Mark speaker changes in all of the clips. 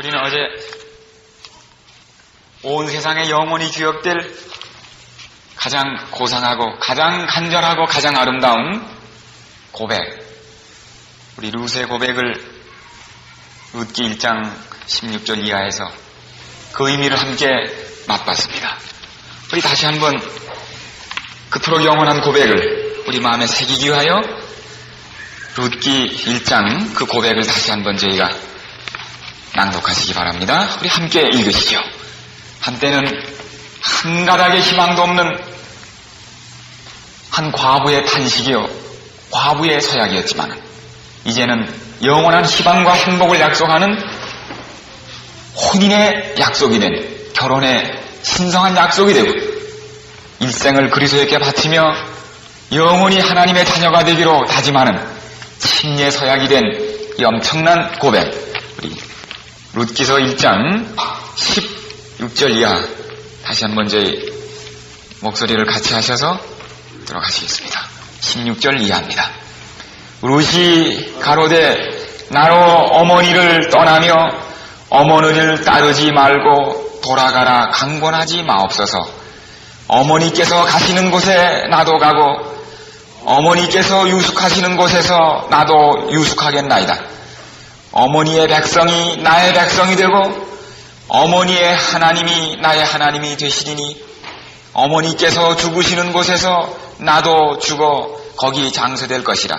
Speaker 1: 우리는 어제 온 세상에 영원히 기억될 가장 고상하고 가장 간절하고 가장 아름다운 고백, 우리 룻의 고백을 룻기 1장 16절 이하에서 그 의미를 함께 맛봤습니다. 우리 다시 한번 그토록 영원한 고백을 우리 마음에 새기기 위하여 룻기 1장 그 고백을 다시 한번 저희가 낭독하시기 바랍니다. 우리 함께 읽으시죠. 한때는 한 가닥의 희망도 없는 한 과부의 탄식이요, 과부의 서약이었지만 이제는 영원한 희망과 행복을 약속하는 혼인의 약속이 된, 결혼의 신성한 약속이 되고 일생을 그리스도에게 바치며 영원히 하나님의 자녀가 되기로 다짐하는 침례 서약이 된 이 엄청난 고백, 우리 룻기서 1장 16절 이하 다시 한번 저희 목소리를 같이 하셔서 들어가시겠습니다. 16절 이하입니다. 룻이 가로되 나로 어머니를 떠나며 어머니를 따르지 말고 돌아가라 강권하지 마옵소서. 어머니께서 가시는 곳에 나도 가고 어머니께서 유숙하시는 곳에서 나도 유숙하겠나이다. 어머니의 백성이 나의 백성이 되고 어머니의 하나님이 나의 하나님이 되시리니 어머니께서 죽으시는 곳에서 나도 죽어 거기 장수될 것이라.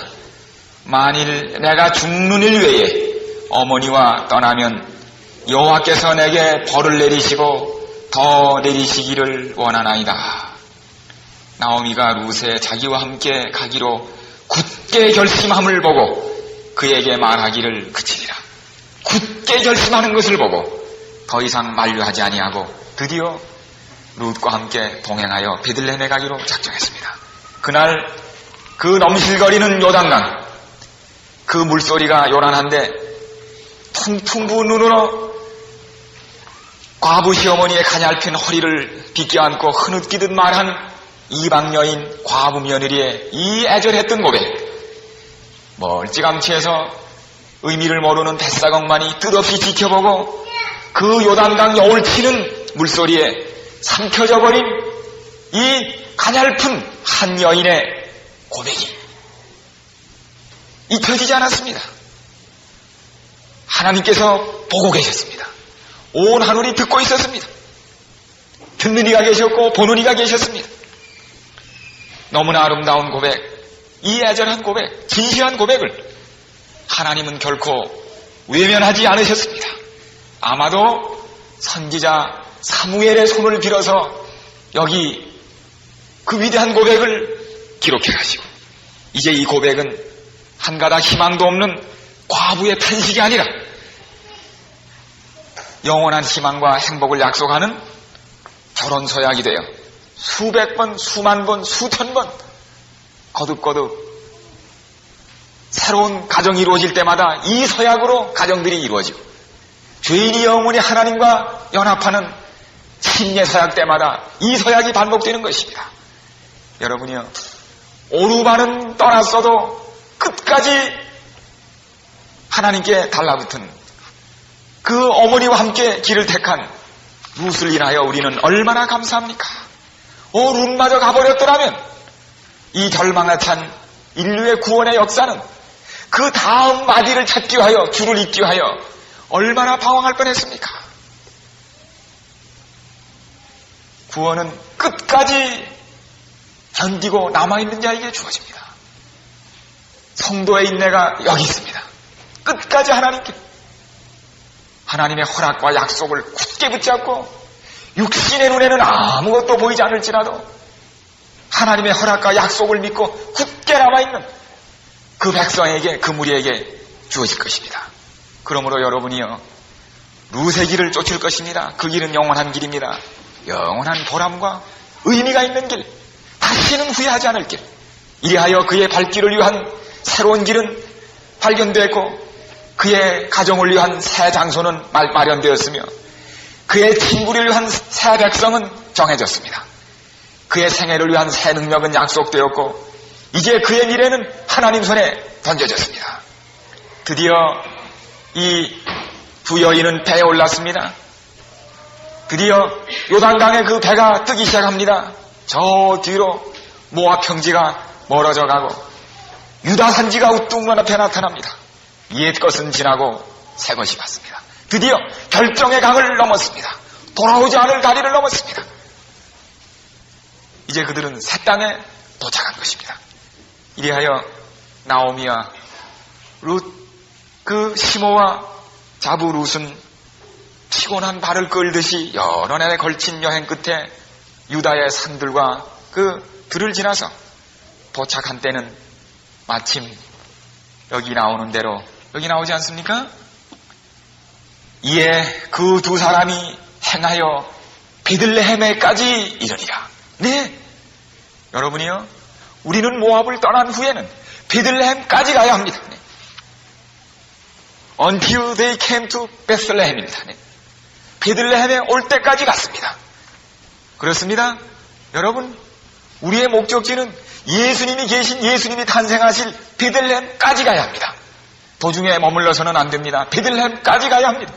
Speaker 1: 만일 내가 죽는 일 외에 어머니와 떠나면 여호와께서 내게 벌을 내리시고 더 내리시기를 원하나이다. 나오미가 룻에 자기와 함께 가기로 굳게 결심함을 보고 그에게 말하기를 그치리라. 굳게 결심하는 것을 보고 더 이상 만류하지 아니하고 드디어 룻과 함께 동행하여 베들레헴에 가기로 작정했습니다. 그날 그 넘실거리는 요단강, 그 물소리가 요란한데 퉁퉁 부은 눈으로 과부 시어머니의 가냘픈 허리를 빗겨안고 흐느끼듯 말한 이방 여인 과부 며느리의 이 애절했던 고백, 멀찌감치해서 의미를 모르는 뱃사공만이 뜻없이 지켜보고 그 요단강 여울치는 물소리에 삼켜져 버린 이 가냘픈 한 여인의 고백이 잊혀지지 않았습니다. 하나님께서 보고 계셨습니다. 온 하늘이 듣고 있었습니다. 듣는 이가 계셨고 보는 이가 계셨습니다. 너무나 아름다운 고백, 이 애절한 고백, 진실한 고백을 하나님은 결코 외면하지 않으셨습니다. 아마도 선지자 사무엘의 손을 빌어서 여기 그 위대한 고백을 기록해 가시고 이제 이 고백은 한 가닥 희망도 없는 과부의 탄식이 아니라 영원한 희망과 행복을 약속하는 결혼 서약이 되어 수백 번, 수만 번, 수천 번 거듭거듭 새로운 가정이 이루어질 때마다 이 서약으로 가정들이 이루어지고 죄인이 영원히 하나님과 연합하는 침례 서약 때마다 이 서약이 반복되는 것입니다. 여러분이요, 오르반은 떠났어도 끝까지 하나님께 달라붙은 그 어머니와 함께 길을 택한 룻을 인하여 우리는 얼마나 감사합니까? 룻마저 가버렸더라면 이 절망에 찬 인류의 구원의 역사는 그 다음 마디를 찾기 위하여 줄을 잇기 위하여 얼마나 방황할 뻔했습니까? 구원은 끝까지 견디고 남아있는 자에게 주어집니다. 성도의 인내가 여기 있습니다. 끝까지 하나님께 하나님의 허락과 약속을 굳게 붙잡고 육신의 눈에는 아무것도 보이지 않을지라도 하나님의 허락과 약속을 믿고 굳게 남아있는 그 백성에게, 그 무리에게 주어질 것입니다. 그러므로 여러분이요, 룻의 길을 쫓을 것입니다. 그 길은 영원한 길입니다. 영원한 보람과 의미가 있는 길, 다시는 후회하지 않을 길. 이리하여 그의 발길을 위한 새로운 길은 발견되었고 그의 가정을 위한 새 장소는 마련되었으며 그의 친구를 위한 새 백성은 정해졌습니다. 그의 생애를 위한 새 능력은 약속되었고 이제 그의 미래는 하나님 손에 던져졌습니다. 드디어 이 두 여인은 배에 올랐습니다. 드디어 요단강에 그 배가 뜨기 시작합니다. 저 뒤로 모압 평지가 멀어져 가고 유다 산지가 우뚝 눈앞에 나타납니다. 옛 것은 지나고 새 것이 왔습니다. 드디어 결정의 강을 넘었습니다. 돌아오지 않을 다리를 넘었습니다. 이제 그들은 새 땅에 도착한 것입니다. 이리하여 나오미와 그 시모와 자부룻은 피곤한 발을 끌듯이 여러 날에 걸친 여행 끝에 유다의 산들과 그 들을 지나서 도착한 때는 마침 여기 나오는 대로 여기 나오지 않습니까? 이에 그 두 사람이 행하여 베들레헴에까지 이르니라. 네, 여러분이요, 우리는 모압을 떠난 후에는 베들레헴까지 가야 합니다. 네. Until they came to Bethlehem입니다. 네. 베들레헴에 올 때까지 갔습니다. 그렇습니다. 여러분, 우리의 목적지는 예수님이 계신, 예수님이 탄생하실 베들레헴까지 가야 합니다. 도중에 머물러서는 안 됩니다. 베들레헴까지 가야 합니다.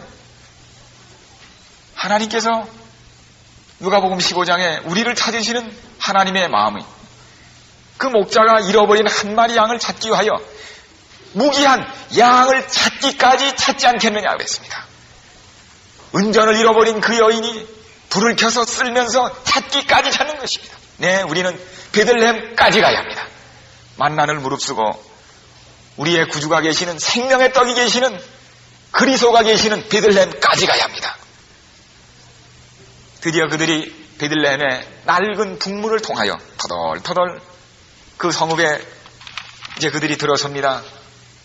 Speaker 1: 하나님께서 누가복음 15장에 우리를 찾으시는 하나님의 마음이, 그 목자가 잃어버린 한 마리 양을 찾기 위하여 무기한 양을 찾기까지 찾지 않겠느냐 그랬습니다. 은전을 잃어버린 그 여인이 불을 켜서 쓸면서 찾기까지 찾는 것입니다. 네, 우리는 베들레헴까지 가야 합니다. 만난을 무릅쓰고 우리의 구주가 계시는, 생명의 떡이 계시는, 그리스도가 계시는 베들레헴까지 가야 합니다. 드디어 그들이 베들레헴의 낡은 북문을 통하여 터덜터덜 그 성읍에 이제 그들이 들어섭니다.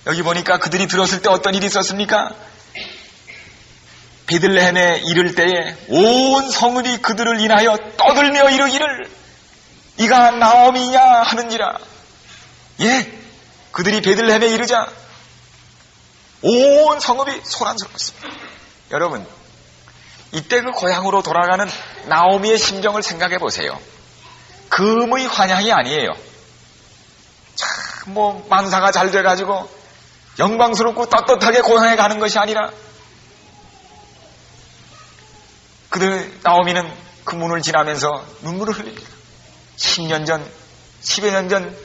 Speaker 1: 여기 보니까 그들이 들었을 때 어떤 일이 있었습니까? 베들레헴에 이를 때에 온 성읍이 그들을 인하여 떠들며 이르기를 이가 나오미냐 하는지라. 예, 그들이 베들레헴에 이르자 온 성읍이 소란스럽습니다. 여러분, 이때 그 고향으로 돌아가는 나오미의 심정을 생각해 보세요. 금의 환향이 아니에요. 참 만사가 잘 돼가지고 영광스럽고 떳떳하게 고향에 가는 것이 아니라, 그들 나오미는 그 문을 지나면서 눈물을 흘립니다. 10년 전, 10여 년 전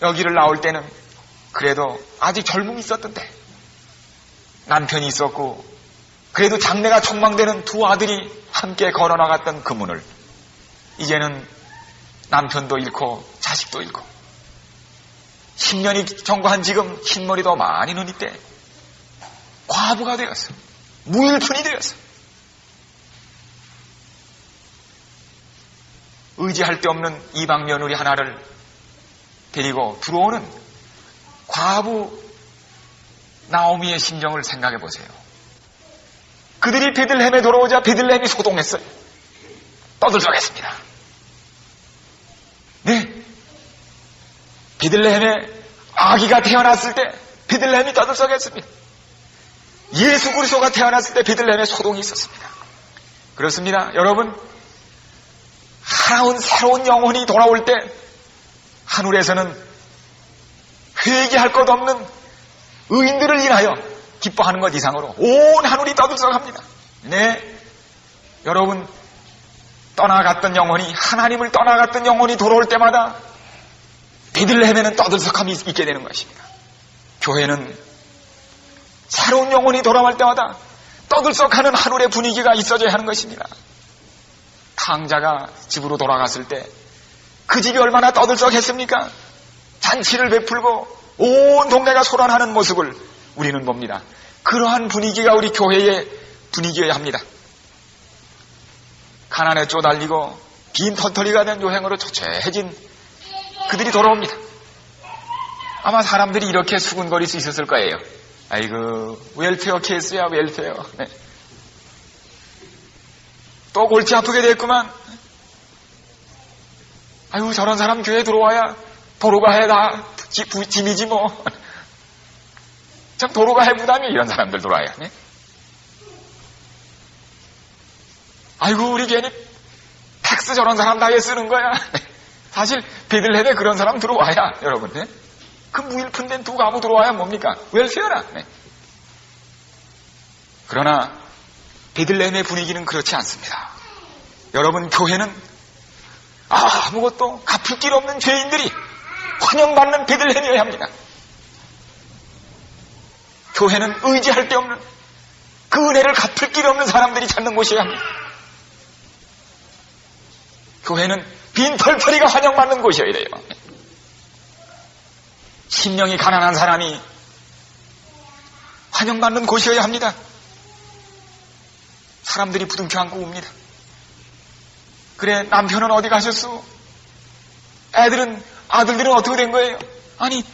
Speaker 1: 여기를 나올 때는 그래도 아직 젊음이 있었던데, 남편이 있었고 그래도 장래가 촉망되는 두 아들이 함께 걸어나갔던 그 문을 이제는 남편도 잃고 자식도 잃고 10년이 경과한 지금 흰머리도 많이 눈이 때 과부가 되었어. 무일푼이 되었어. 의지할 데 없는 이방 며느리 하나를 데리고 들어오는 과부 나오미의 심정을 생각해 보세요. 그들이 베들레헴에 돌아오자 베들레헴이 소동했어요. 떠들썩했습니다. 네, 베들레헴에 아기가 태어났을 때 베들레헴이 떠들썩했습니다. 예수 그리스도가 태어났을 때 베들레헴에 소동이 있었습니다. 그렇습니다. 여러분, 하나운 새로운 영혼이 돌아올 때 하늘에서는 회개할 것 없는 의인들을 인하여 기뻐하는 것 이상으로 온 하늘이 떠들썩합니다. 네, 여러분, 떠나갔던 영혼이, 하나님을 떠나갔던 영혼이 돌아올 때마다 베들레헴에는 떠들썩함이 있게 되는 것입니다. 교회는 새로운 영혼이 돌아올 때마다 떠들썩하는 하늘의 분위기가 있어져야 하는 것입니다. 탕자가 집으로 돌아갔을 때 그 집이 얼마나 떠들썩했습니까? 잔치를 베풀고 온 동네가 소란하는 모습을 우리는 봅니다. 그러한 분위기가 우리 교회의 분위기여야 합니다. 가난에 쪼달리고 빈 털터리가 된 여행으로 초췌해진 그들이 돌아옵니다. 아마 사람들이 이렇게 수군거릴 수 있었을 거예요. 아이고, 웰페어 케이스야, 웰페어. 네. 또 골치 아프게 됐구만. 아이고, 저런 사람 교회에 들어와야 도로가 해다 짐이지 뭐. 참 도로가 해 부담이 이런 사람들 들어와야. 네? 아이고, 우리 괜히 텍스 저런 사람 다에 쓰는 거야. 사실 베들레헴에 그런 사람 들어와야, 여러분, 네? 그 무일푼된 두 가부 들어와야 뭡니까? 웰페어라. 네. 그러나 베들레헴의 분위기는 그렇지 않습니다. 여러분, 교회는 아무것도 갚을 길 없는 죄인들이 환영받는 베들레헴이어야 합니다. 교회는 의지할 데 없는, 그 은혜를 갚을 길 없는 사람들이 찾는 곳이어야 합니다. 교회는 빈털터리가 환영받는 곳이어야 돼요. 심령이 가난한 사람이 환영받는 곳이어야 합니다. 사람들이 부둥켜 안고 옵니다. 그래, 남편은 어디 가셨어? 아들들은 어떻게 된 거예요? 아니,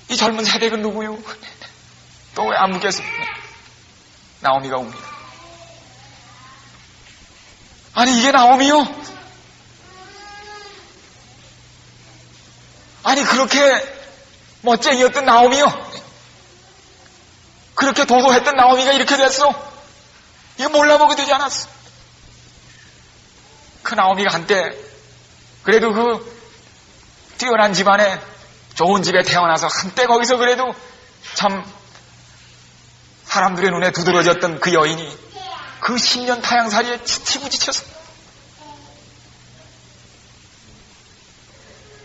Speaker 1: 이 젊은 세대는 누구요? 또 왜 안 묻겠습니까? 나오미가 옵니다. 아니, 이게 나오미요? 아니, 그렇게 멋쟁이였던 나오미요? 그렇게 도도했던 나오미가 이렇게 됐어? 이거 몰라보게 되지 않았어? 그 나오미가 한때 그래도 그 뛰어난 집안에 좋은 집에 태어나서 한때 거기서 그래도 참 사람들의 눈에 두드러졌던 그 여인이 그 10년 타향살이에 지치고 지쳐서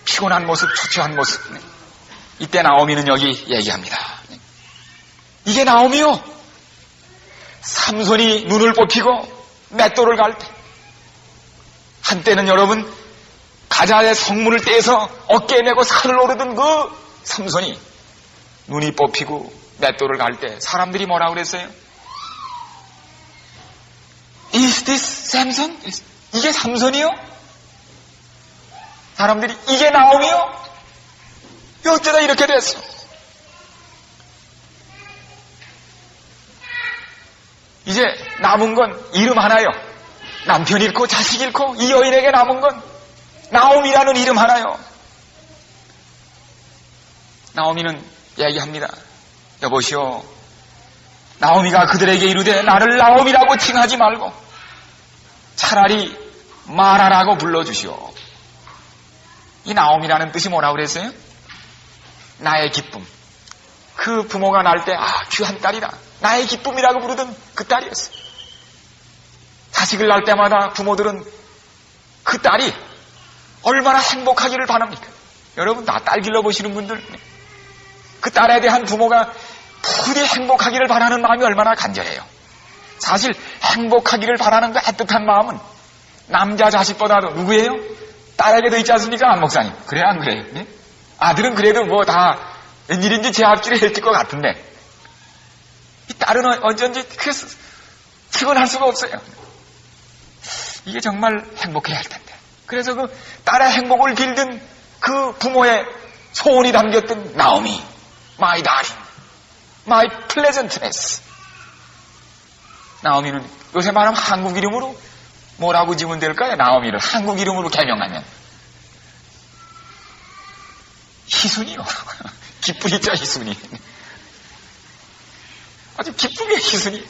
Speaker 1: 피곤한 모습, 초췌한 모습. 이때 나오미는 여기 얘기합니다. 이게 나오미요? 삼손이 눈을 뽑히고 맷돌을 갈 때, 한때는 여러분 가자의 성문을 떼서 어깨에 메고 산을 오르던 그 삼손이 눈이 뽑히고 맷돌을 갈 때 사람들이 뭐라고 그랬어요? Is this Samson? 이게 삼손이요? 사람들이 이게 나오미요? 어쩌다 이렇게 됐어? 이제 남은 건 이름 하나요. 남편 잃고 자식 잃고 이 여인에게 남은 건 나오미라는 이름 하나요. 나오미는 얘기합니다. 여보시오, 나오미가 그들에게 이르되 나를 나오미라고 칭하지 말고 차라리 마라라고 불러주시오. 이 나오미라는 뜻이 뭐라고 그랬어요? 나의 기쁨. 그 부모가 날 때 귀한 딸이다, 나의 기쁨이라고 부르던 그 딸이었어요. 자식을 낳을 때마다 부모들은 그 딸이 얼마나 행복하기를 바랍니까? 여러분, 나 딸 길러보시는 분들, 그 딸에 대한 부모가 부디 행복하기를 바라는 마음이 얼마나 간절해요. 사실 행복하기를 바라는 그 애틋한 마음은 남자 자식보다도 누구예요? 딸에게도 있지 않습니까? 안 목사님. 그래요, 안 그래요? 네? 아들은 그래도 뭐 다 웬일인지 제 앞길에 했을 것 같은데 이 딸은 어쩐지 그래서 피곤할 수가 없어요. 이게 정말 행복해야 할 텐데. 그래서 그 딸의 행복을 빌든 그 부모의 소원이 담겼던 나오미, my darling, my pleasantness. 나오미는 요새 말하면 한국 이름으로 뭐라고 지으면 될까요? 나오미를 한국 이름으로 개명하면 희순이요. 기쁘리자 희순이. 아주 기쁘게 희순이.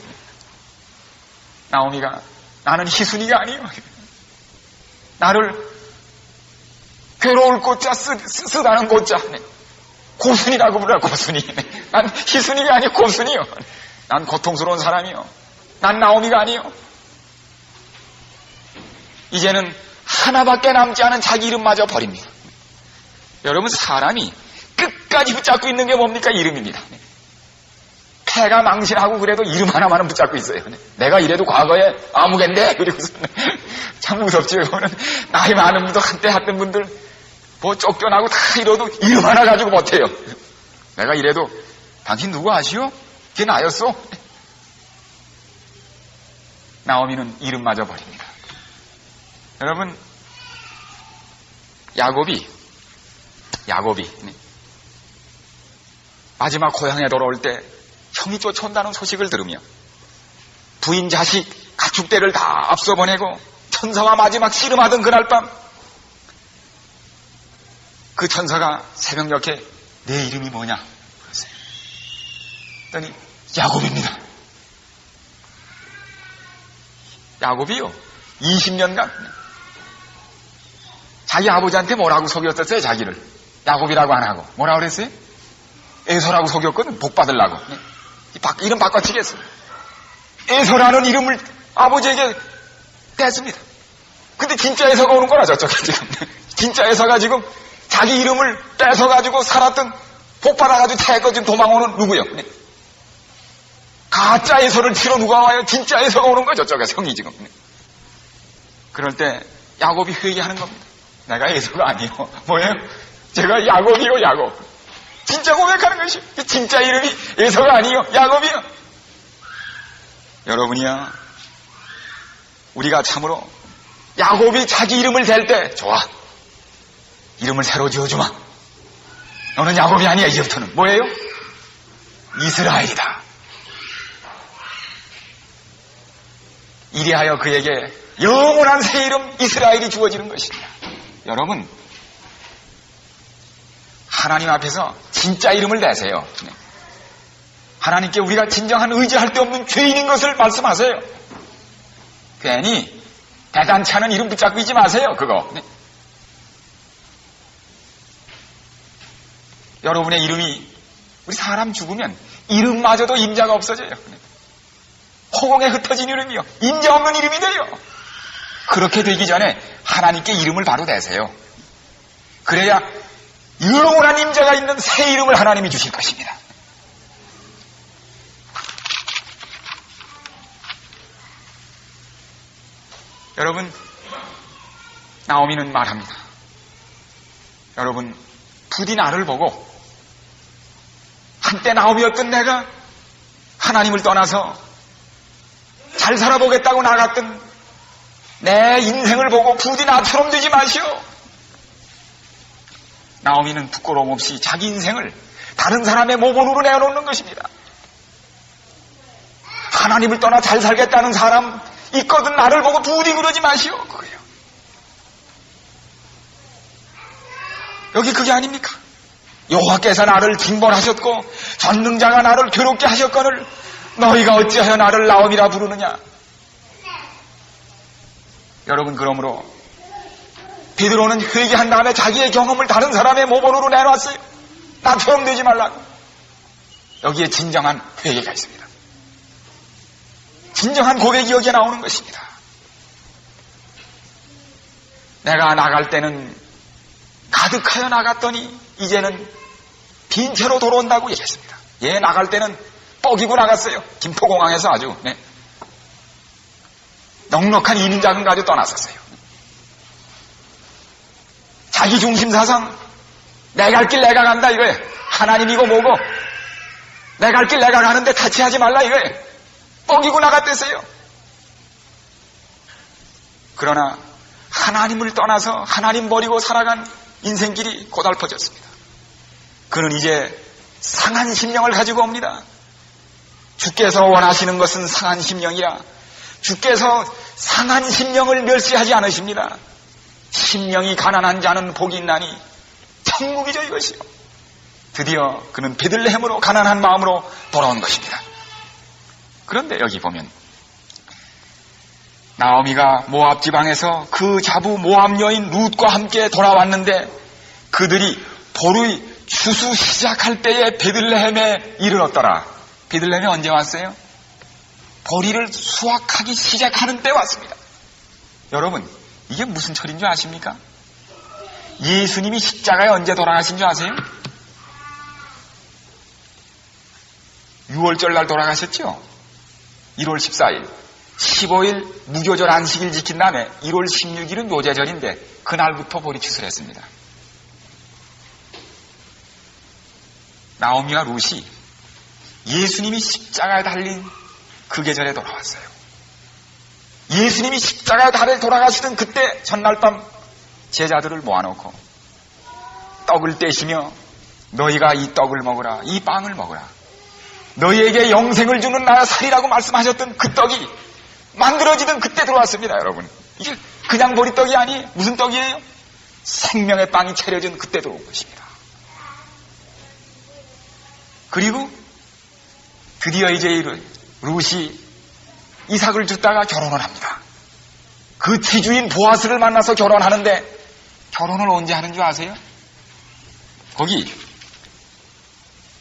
Speaker 1: 나오미가 나는 희순이가 아니에요. 나를 괴로울 꽃자 쓰다는 꽃자 고순이라고 부르라. 고순이. 난 희순이가 아니고 고순이요. 난 고통스러운 사람이요. 난 나오미가 아니요. 이제는 하나밖에 남지 않은 자기 이름마저 버립니다. 여러분, 사람이 끝까지 붙잡고 있는 게 뭡니까? 이름입니다. 폐가 망신하고 그래도 이름 하나만은 붙잡고 있어요. 내가 이래도 과거에 아무개인데, 그리고서 참 무섭죠. 이거는 나이 많은 분들, 한때 했던 분들 뭐 쫓겨나고 다 이러도 이름 하나 가지고 못해요. 내가 이래도 당신 누구 아시오? 걔 나였어. 나오미는 이름마저 버립니다. 여러분, 야곱이 마지막 고향에 돌아올 때 형이 쫓아온다는 소식을 들으며 부인, 자식, 가축대를 다 앞서 보내고 천사와 마지막 씨름하던 그날 밤, 그 천사가 새벽녘에 내 이름이 뭐냐 그랬어요. 그랬더니 야곱입니다. 야곱이요, 20년간 자기 아버지한테 뭐라고 속였었어요? 자기를 야곱이라고 안 하고 뭐라고 그랬어요? 에서라고 속였거든. 복 받으려고. 이름 바꿔치겠어. 에서라는 이름을 아버지에게 댔습니다. 근데 진짜 에서가 오는 거라 저쪽에 지금. 진짜 에서가 지금 자기 이름을 뺏어가지고 살았던 복받아가지고 차에서 지금 도망오는 누구요? 가짜 에서를 치러 누가 와요? 진짜 에서가 오는 거야 저쪽에 성이 지금. 그럴 때 야곱이 회개하는 겁니다. 내가 에서가 아니요. 뭐예요? 제가 야곱이요 야곱. 진짜 고백하는 것이 진짜 이름이 에서가 아니요 야곱이요. 여러분이요, 우리가 참으로 야곱이 자기 이름을 댈 때 좋아, 이름을 새로 지어주마. 너는 야곱이 아니야. 이제부터는 뭐예요? 이스라엘이다. 이리하여 그에게 영원한 새 이름 이스라엘이 주어지는 것입니다. 여러분, 하나님 앞에서 진짜 이름을 내세요. 하나님께 우리가 진정한 의지할 데 없는 죄인인 것을 말씀하세요. 괜히 대단치 않은 이름 붙잡고 있지 마세요. 그거. 여러분의 이름이, 우리 사람 죽으면 이름마저도 임자가 없어져요. 허공에 흩어진 이름이요, 임자 없는 이름이 돼요. 그렇게 되기 전에 하나님께 이름을 바로 대세요. 그래야 영원한 임자가 있는 새 이름을 하나님이 주실 것입니다. 여러분, 나오미는 말합니다. 여러분, 부디 나를 보고 한때 나오미였던 내가 하나님을 떠나서 잘 살아보겠다고 나갔던 내 인생을 보고 부디 나처럼 되지 마시오. 나오미는 부끄러움 없이 자기 인생을 다른 사람의 모본으로 내어놓는 것입니다. 하나님을 떠나 잘 살겠다는 사람 있거든 나를 보고 부디 그러지 마시오. 그거예요. 여기 그게 아닙니까? 여호와께서 나를 징벌하셨고 전능자가 나를 괴롭게 하셨거늘 너희가 어찌하여 나를 나오미라 부르느냐. 여러분, 그러므로 베드로는 회개한 다음에 자기의 경험을 다른 사람의 모본으로 내놨어요. 나처럼 되지 말라고. 여기에 진정한 회개가 있습니다. 진정한 고백이 여기에 나오는 것입니다. 내가 나갈 때는 가득하여 나갔더니 이제는 빈 채로 돌아온다고 얘기했습니다. 얘 나갈 때는 뻐기고 나갔어요. 김포공항에서 아주 넉넉한 이민자금 가지고 떠났었어요. 자기 중심 사상, 내 갈 길 내가 간다 이거예요. 하나님이고 뭐고 내 갈 길 내가 가는데 같이 하지 말라 이거예요. 뻐기고 나갔댔어요. 그러나 하나님을 떠나서 하나님 버리고 살아간 인생길이 고달퍼졌습니다. 그는 이제 상한 심령을 가지고 옵니다. 주께서 원하시는 것은 상한 심령이라. 주께서 상한 심령을 멸시하지 않으십니다. 심령이 가난한 자는 복이 있나니 천국이죠 이것이요. 드디어 그는 베들레헴으로 가난한 마음으로 돌아온 것입니다. 그런데 여기 보면 나오미가 모압 지방에서 그 자부 모압 여인 룻과 함께 돌아왔는데 그들이 보루의 추수 시작할 때에 베들레헴에 이르렀더라. 베들레헴에 언제 왔어요? 보리를 수확하기 시작하는 때 왔습니다. 여러분, 이게 무슨 철인 줄 아십니까? 예수님이 십자가에 언제 돌아가신 줄 아세요? 6월절 날 돌아가셨죠? 1월 14일 15일 무교절 안식일 지킨 다음에 1월 16일은 묘제절인데 그날부터 보리 추수를 했습니다. 나오미와 룻이 예수님이 십자가에 달린 그 계절에 돌아왔어요. 예수님이 십자가에 달려 돌아가시던 그때 전날 밤 제자들을 모아놓고 떡을 떼시며 너희가 이 떡을 먹으라, 이 빵을 먹으라. 너희에게 영생을 주는 나의 살이라고 말씀하셨던 그 떡이 만들어지던 그때 들어왔습니다. 여러분, 이게 그냥 보리떡이 아니에요. 무슨 떡이에요? 생명의 빵이 차려진 그때 들어온 것입니다. 그리고 드디어 이제 룻이 이삭을 줬다가 결혼을 합니다. 그 지주인 보아스를 만나서 결혼하는데 결혼을 언제 하는 줄 아세요? 거기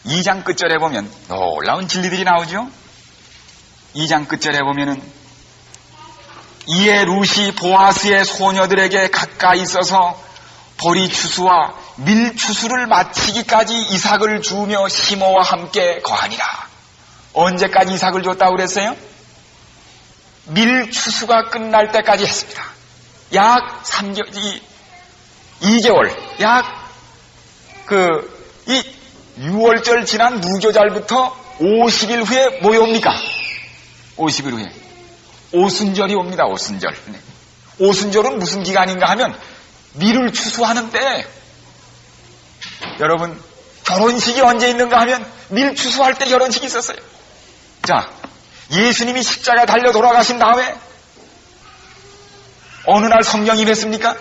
Speaker 1: 2장 끝절에 보면 놀라운 진리들이 나오죠. 2장 끝절에 보면은 이에 룻이 보아스의 소녀들에게 가까이 있어서 보리추수와 밀추수를 마치기까지 이삭을 주며 시모와 함께 거하니라. 언제까지 이삭을 줬다고 그랬어요? 밀추수가 끝날 때까지 했습니다. 약 2개월, 이 6월절 지난 무교절부터 50일 후에 뭐 옵니까? 50일 후에 오순절이 옵니다. 오순절. 오순절은 무슨 기간인가 하면 밀을 추수하는 때, 여러분 결혼식이 언제 있는가 하면 밀 추수할 때 결혼식이 있었어요. 자, 예수님이 십자가에 달려 돌아가신 다음에 어느 날 성령이 임했습니까?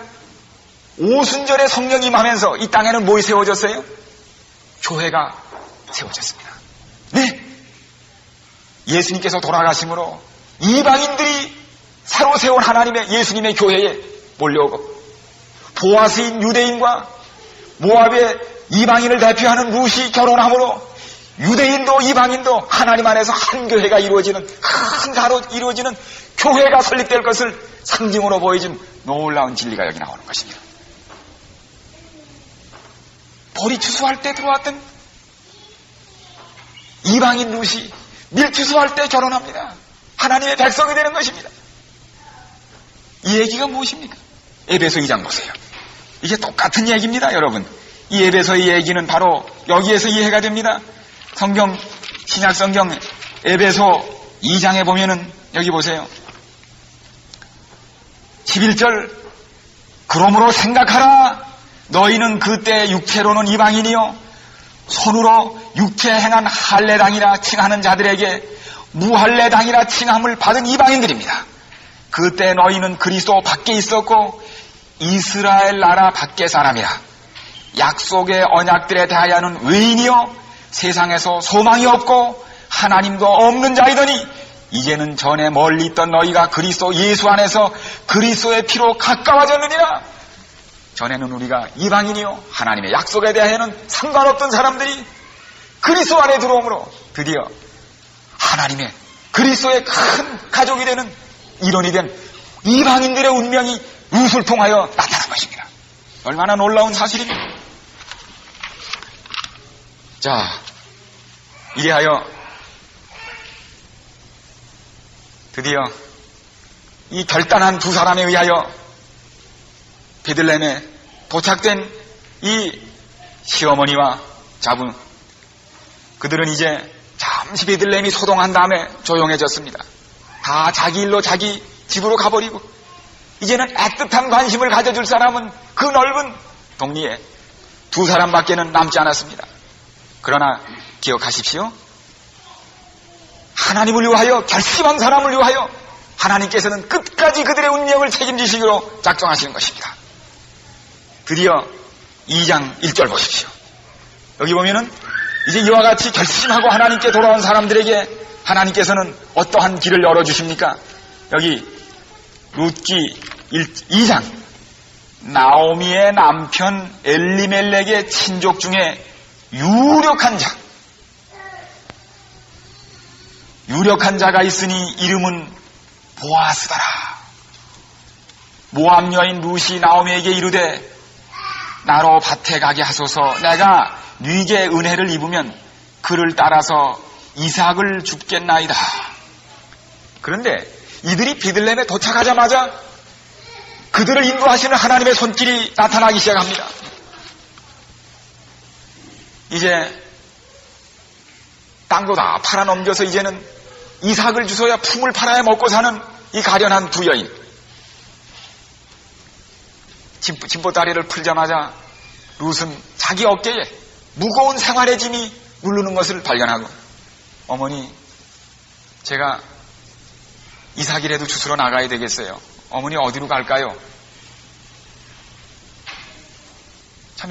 Speaker 1: 오순절에 성령이 임하면서 이 땅에는 뭐가 세워졌어요? 교회가 세워졌습니다. 네, 예수님께서 돌아가심으로 이방인들이 새로 세운 하나님의 예수님의 교회에 몰려오고, 보아스인 유대인과 모압의 이방인을 대표하는 룻이 결혼함으로 유대인도 이방인도 하나님 안에서 한 교회가 이루어지는, 큰 가로 이루어지는 교회가 설립될 것을 상징으로 보여준 놀라운 진리가 여기 나오는 것입니다. 보리 추수할 때 들어왔던 이방인 룻이 밀 추수할 때 결혼합니다. 하나님의 백성이 되는 것입니다. 이 얘기가 무엇입니까? 에베소 2장 보세요. 이게 똑같은 얘기입니다, 여러분. 이 에베소의 얘기는 바로 여기에서 이해가 됩니다. 성경, 신약 성경 에베소 2장에 보면은 여기 보세요. 11절, 그러므로 생각하라. 너희는 그때 육체로는 이방인이요 손으로 육체 행한 할례당이라 칭하는 자들에게 무할례당이라 칭함을 받은 이방인들입니다. 그때 너희는 그리스도 밖에 있었고 이스라엘 나라 밖의 사람이라. 약속의 언약들에 대하여는 외인이요 세상에서 소망이 없고 하나님도 없는 자이더니 이제는 전에 멀리 있던 너희가 그리스도 예수 안에서 그리스도의 피로 가까워졌느니라. 전에는 우리가 이방인이요 하나님의 약속에 대하여는 상관없던 사람들이 그리스도 안에 들어옴으로 드디어 하나님의 그리스도의 큰 가족이 되는 일원이 된 이방인들의 운명이 룻을 통하여 나타난 것입니다. 얼마나 놀라운 사실입니까? 자, 이래하여 드디어 이 결단한 두 사람에 의하여 베들레헴에 도착된 이 시어머니와 자부, 그들은 이제 잠시 베들레헴이 소동한 다음에 조용해졌습니다. 다 자기 일로 자기 집으로 가버리고 이제는 애틋한 관심을 가져줄 사람은 그 넓은 동리에 두 사람밖에는 남지 않았습니다. 그러나 기억하십시오. 하나님을 위하여 결심한 사람을 위하여 하나님께서는 끝까지 그들의 운명을 책임지시기로 작정하시는 것입니다. 드디어 2장 1절 보십시오. 여기 보면은 이제 이와 같이 결심하고 하나님께 돌아온 사람들에게 하나님께서는 어떠한 길을 열어주십니까? 여기 룻기 2장 나오미의 남편 엘리멜렉의 친족 중에 유력한 자가 있으니 이름은 보아스더라. 모압 여인 룻이 나오미에게 이르되 나로 밭에 가게 하소서. 내가 네게 은혜를 입으면 그를 따라서 이삭을 줍겠나이다. 그런데 이들이 베들레헴에 도착하자마자 그들을 인도하시는 하나님의 손길이 나타나기 시작합니다. 이제 땅도 다 팔아넘겨서 이제는 이삭을 주서야 품을 팔아야 먹고 사는 이 가련한 두 여인. 진보다리를 풀자마자 룻은 자기 어깨에 무거운 생활의 짐이 누르는 것을 발견하고, 어머니, 제가 이삭이라도 주스러 나가야 되겠어요. 어머니 어디로 갈까요? 참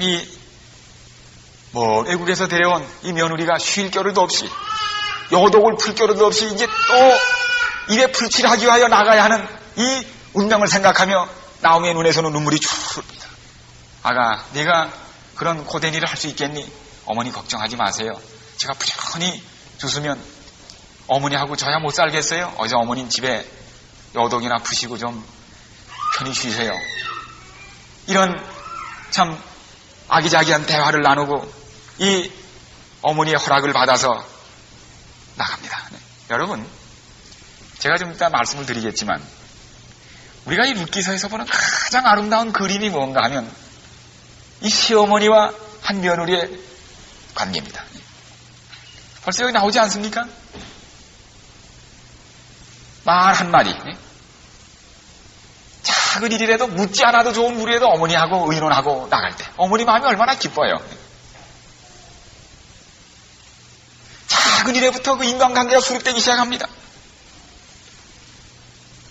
Speaker 1: 외국에서 데려온 이 며느리가 쉴 겨를도 없이 여독을 풀 겨를도 없이 이제 또 입에 풀칠을 하기 위하여 나가야 하는 이 운명을 생각하며 나오미의 눈에서는 눈물이 주릅니다. 아가, 네가 그런 고된 일을 할 수 있겠니? 어머니 걱정하지 마세요. 제가 부지런히 주스면 어머니하고 저야 못 살겠어요. 어제 어머님 집에 여독이나 푸시고 좀 편히 쉬세요. 이런 참 아기자기한 대화를 나누고 이 어머니의 허락을 받아서 나갑니다. 네. 여러분, 제가 좀 이따 말씀을 드리겠지만 우리가 이 룻기서에서 보는 가장 아름다운 그림이 뭔가 하면 이 시어머니와 한 며느리의 관계입니다. 벌써 여기 나오지 않습니까? 말 한마디, 작은 일이라도 묻지 않아도 좋은 무리에도 어머니하고 의논하고 나갈 때 어머니 마음이 얼마나 기뻐요. 작은 일에부터 그 인간관계가 수립되기 시작합니다.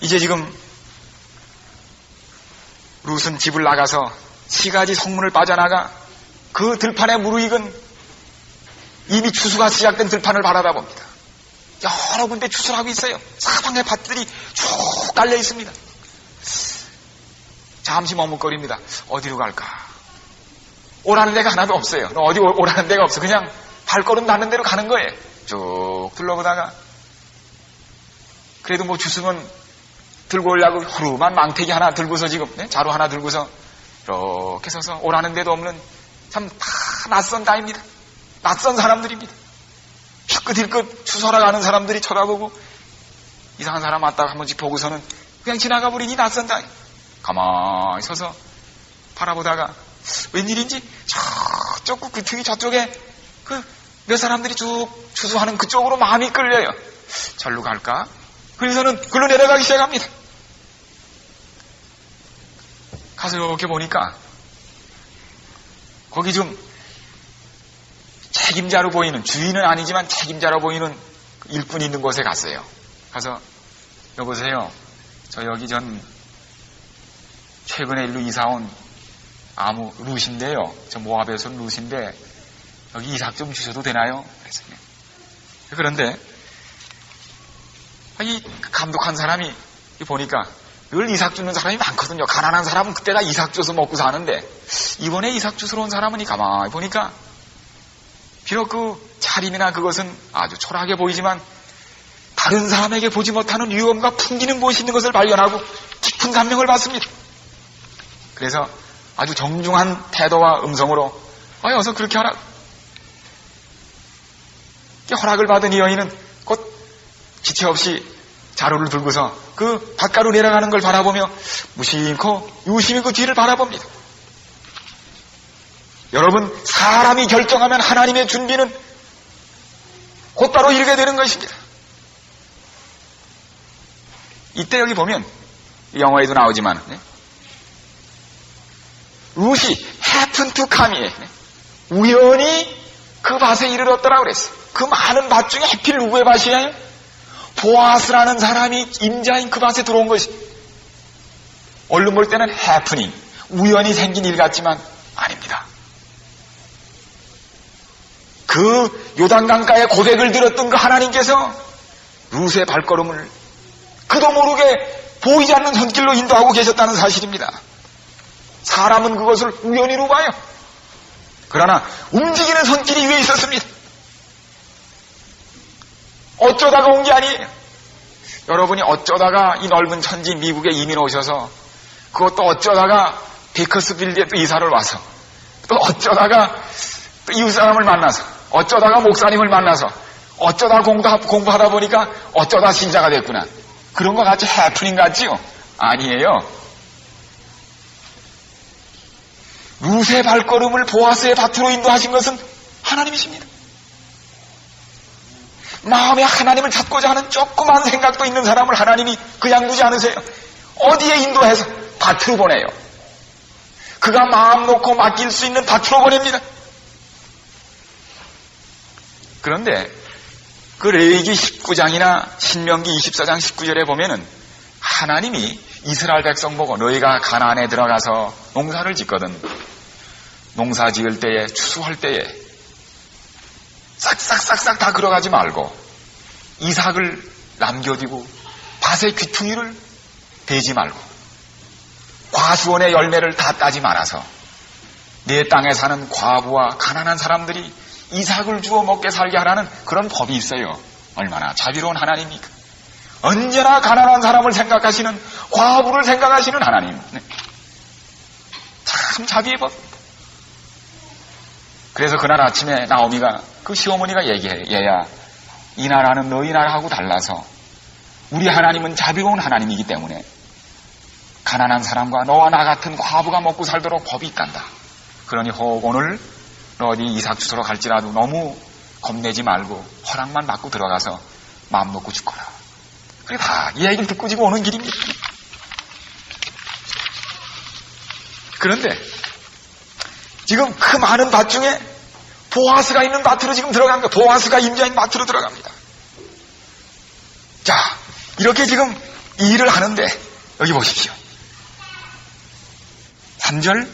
Speaker 1: 이제 지금 룻은 집을 나가서 시가지 성문을 빠져나가 그 들판에 무르익은 이미 추수가 시작된 들판을 바라다 봅니다. 여러 군데 추수를 하고 있어요. 사방에 밭들이 쭉 깔려 있습니다. 잠시 머뭇거립니다. 어디로 갈까? 오라는 데가 하나도 없어요. 어디 오라는 데가 없어. 그냥 발걸음 닿는 대로 가는 거예요. 쭉 둘러보다가 그래도 뭐 주스면 들고 오려고 허름한 망태기 하나 들고서 지금 자루 하나 들고서 이렇게 서서 오라는 데도 없는 참 다 낯선 땅입니다. 낯선 사람들입니다. 힐끗힐끗 추서라 가는 사람들이 쳐다보고 이상한 사람 왔다가 한 번씩 보고서는 그냥 지나가 버린 이 낯선 땅. 가만히 서서 바라보다가 웬일인지 저쪽 그쪽이 저쪽에 그 몇 사람들이 쭉 추수하는 그쪽으로 마음이 끌려요. 절로 갈까? 그래서는 글로 내려가기 시작합니다. 가서 이렇게 보니까 거기 좀 책임자로 보이는, 주인은 아니지만 책임자로 보이는 일꾼이 있는 곳에 갔어요. 가서 여보세요, 저 여기 전 최근에 일로 이사온 아무 룻인데요. 저 모압에서 온 룻인데 여기 이삭 좀 주셔도 되나요? 그랬어요. 그런데 이 감독한 사람이 보니까 늘 이삭 주는 사람이 많거든요. 가난한 사람은 그때 다 이삭 줘서 먹고 사는데 이번에 이삭 주스러 온 사람은 가만히 보니까 비록 그 차림이나 그것은 아주 초라하게 보이지만 다른 사람에게 보지 못하는 위엄과 풍기는 무엇이 있는 것을 발견하고 깊은 감명을 받습니다. 그래서 아주 정중한 태도와 음성으로 어서 그렇게 하라. 허락을 받은 이 여인은 곧 기체 없이 자루를 들고서 그 밭가루 내려가는 걸 바라보며 무심코 유심히 그 뒤를 바라봅니다. 여러분, 사람이 결정하면 하나님의 준비는 곧바로 이르게 되는 것입니다. 이때 여기 보면 영어에도 나오지만 룻이 happen to come이에요. 우연히 그 밭에 이르렀더라고 그랬어요. 그 많은 밭 중에 하필 누구의 밭이에요? 보아스라는 사람이 임자인 그 밭에 들어온 것이. 얼른 볼 때는 happening, 우연히 생긴 일 같지만 아닙니다. 그 요단강가에 고백을 들었던 그 하나님께서 룻의 발걸음을 그도 모르게 보이지 않는 손길로 인도하고 계셨다는 사실입니다. 사람은 그것을 우연히로 봐요. 그러나 움직이는 손길이 위에 있었습니다. 어쩌다가 온 게 아니에요. 여러분이 어쩌다가 이 넓은 천지 미국에 이민 오셔서 그것도 어쩌다가 베이커스빌드에 또 이사를 와서 또 어쩌다가 또 이웃 사람을 만나서 어쩌다가 목사님을 만나서 어쩌다 공부하다 보니까 어쩌다 신자가 됐구나. 그런 것 같이 해프닝 같지요? 아니에요. 룻의 발걸음을 보아스의 밭으로 인도하신 것은 하나님이십니다. 마음에 하나님을 찾고자 하는 조그만 생각도 있는 사람을 하나님이 그냥 두지 않으세요. 어디에 인도해서 밭으로 보내요. 그가 마음 놓고 맡길 수 있는 밭으로 보냅니다. 그런데 그 레위기 19장이나 신명기 24장 19절에 보면은 하나님이 이스라엘 백성 보고 너희가 가나안에 들어가서 농사를 짓거든 농사 지을 때에 추수할 때에 싹싹싹싹 다 걸어가지 말고 이삭을 남겨두고 밭의 귀퉁이를 베지 말고 과수원의 열매를 다 따지 말아서 내 땅에 사는 과부와 가난한 사람들이 이삭을 주워 먹게 살게 하라는 그런 법이 있어요. 얼마나 자비로운 하나님입니까? 언제나 가난한 사람을 생각하시는, 과부를 생각하시는 하나님. 참 자비의 법. 그래서 그날 아침에 나오미가, 그 시어머니가 얘기해, 얘야, 이 나라는 너희 나라하고 달라서 우리 하나님은 자비로운 하나님이기 때문에 가난한 사람과 너와 나 같은 과부가 먹고 살도록 법이 있단다. 그러니 혹 오늘 너 어디 이삭 주소로 갈지라도 너무 겁내지 말고 허락만 받고 들어가서 마음 놓고 죽거라. 그래 다 이 얘기를 듣고 지금 오는 길입니다. 그런데 지금 그 많은 밭 중에 보아스가 있는 밭으로 지금 들어갑니다. 보아스가 임자인 밭으로 들어갑니다. 자, 이렇게 지금 이 일을 하는데 여기 보십시오. 3절,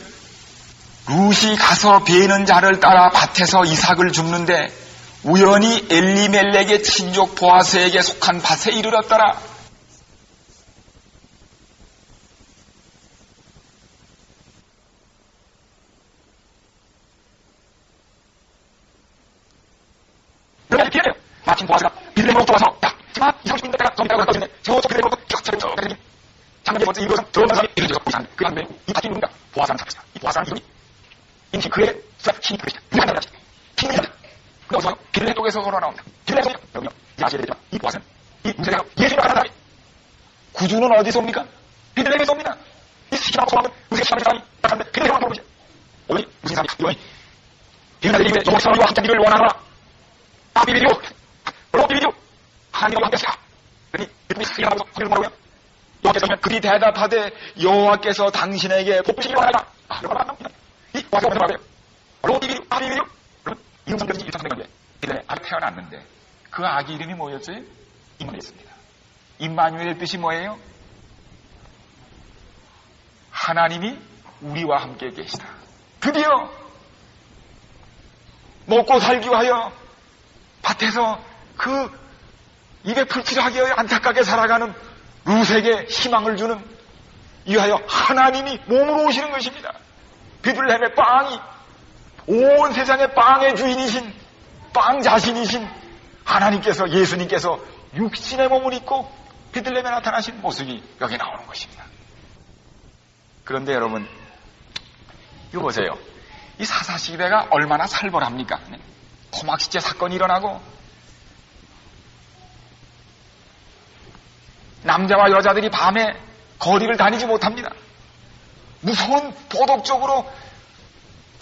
Speaker 1: 룻이 가서 베는 자를 따라 밭에서 이삭을 줍는데 우연히 엘리멜렉의 친족 보아스에게 속한 밭에 이르렀더라. 마침 보아스가 빌레몬으로 와서 야, 지금 이삭을 줍는 데가 저기 있다고 할 것인데 저쪽 빌레몬으로 쫙 장면이 먼저 이것은 들어오는 사람이 이를 줘서 그 다음에 이 밭이 누군가? 보아스라는 사람이다. 이 보아스라는 이름이 임시 그의 힘이 그것이다. 유한한 사람이다. 힘이 있다. 근데 어디서 빌레 쪽에서 걸어나옵니다. 빌레 쪽이요. 여기요. 이제 아시게 되지만 이 보아스는 이 문제가 예수님과 같은 사람이 구주는 어디서 옵니까? 빌레에서 옵니다. 이 시키나고 소하는 무슨 사람이 나타났는데 빌레에서 들어오지. 오늘 무슨 사람이 이거니? 빌레의 이후에 여호와와 함께 니를 원하노라. 아 비비디오. 물론 비비디오. 하나님과 함께 하시라. 그러니 그분이 시키나고 소리를 말하고요. 여호와께서 그리 대답하되 여호와께서 당신에게 복주시기 원하노라. 아, 이거 만납니다. 이 보아스가 먼저 말해요. 물론 비비디오. 아 비비디오. 그러면 이름상까지 1,300년 뒤에 아기 태어났는데 그 아기 이름이 뭐였어요? 임마누엘입니다. 임마누엘의 뜻이 뭐예요? 하나님이 우리와 함께 계시다. 드디어 먹고 살기 위하여 밭에서 그 입에 풀칠하기 위하여 안타깝게 살아가는 룻에게 희망을 주는 위하여 하나님이 몸으로 오시는 것입니다. 베들레헴의 빵이 온 세상의 빵의 주인이신 빵 자신이신 하나님께서, 예수님께서 육신의 몸을 입고 베들레헴에 나타나신 모습이 여기 나오는 것입니다. 그런데 여러분, 이거 보세요. 이 사사시대가 얼마나 살벌합니까? 토막시체 사건이 일어나고 남자와 여자들이 밤에 거리를 다니지 못합니다. 무서운 도덕적으로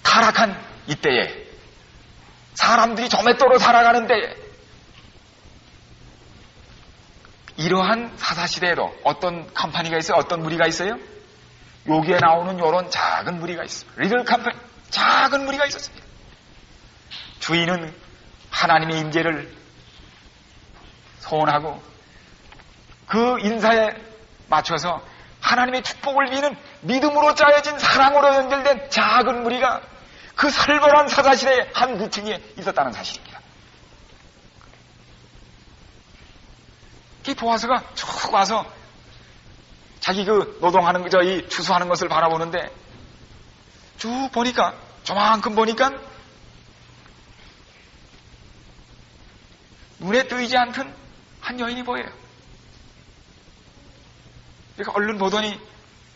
Speaker 1: 타락한 이때에 사람들이 저맷도로 살아가는 때에 이러한 사사시대에도 어떤 컴퍼니가 있어요? 어떤 무리가 있어요? 여기에 나오는 이런 작은 무리가 있습니다. 리들 컴퍼니, 작은 무리가 있었습니다. 주인은 하나님의 임재를 소원하고 그 인사에 맞춰서 하나님의 축복을 비는 믿음으로 짜여진 사랑으로 연결된 작은 무리가 그 살벌한 사사시대의 한 구층에 있었다는 사실입니다. 이 보아스가 쭉 와서 자기 그 노동하는 이 추수하는 것을 바라보는데 쭉 보니까 저만큼 보니까 눈에 띄지 않던 한 여인이 보여요. 그러니까 얼른 보더니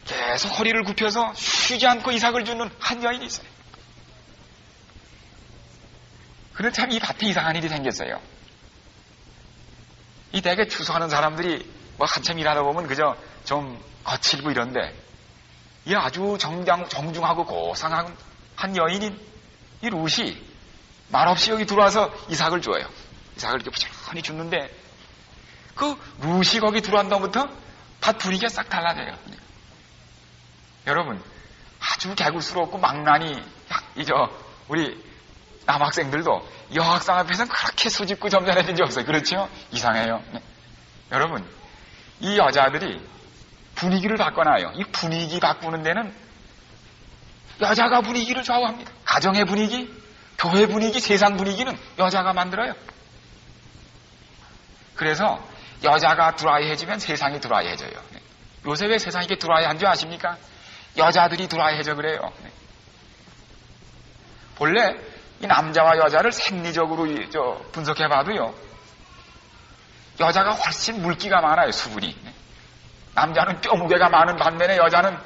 Speaker 1: 계속 허리를 굽혀서 쉬지 않고 이삭을 주는 한 여인이 있어요. 그런데 참 이 밭에 이상한 일이 생겼어요. 이 대개 추수하는 사람들이 뭐 한참 일하다 보면 그저 좀 거칠고 이런데 이 아주 정중하고 고상한 한 여인인 이 룻이 말없이 여기 들어와서 이삭을 줘요. 이삭을 이렇게 부지런히 줍는데 그 룻이 거기 들어온 다음부터 밭 분위기가 싹 달라져요. 여러분 아주 개굴스럽고 망나니 우리 남학생들도 여학생 앞에서는 그렇게 수줍고 점잖해진 적 없어요. 그렇죠? 이상해요. 네. 여러분 이 여자들이 분위기를 바꿔놔요. 이 분위기 바꾸는 데는 여자가 분위기를 좌우합니다. 가정의 분위기, 교회 분위기, 세상 분위기는 여자가 만들어요. 그래서 여자가 드라이해지면 세상이 드라이해져요. 네. 요새 왜 세상이 이렇게 드라이한 줄 아십니까? 여자들이 드라이해져 그래요. 네. 본래 이 남자와 여자를 생리적으로 분석해봐도요, 여자가 훨씬 물기가 많아요, 수분이. 남자는 뼈 무게가 많은 반면에 여자는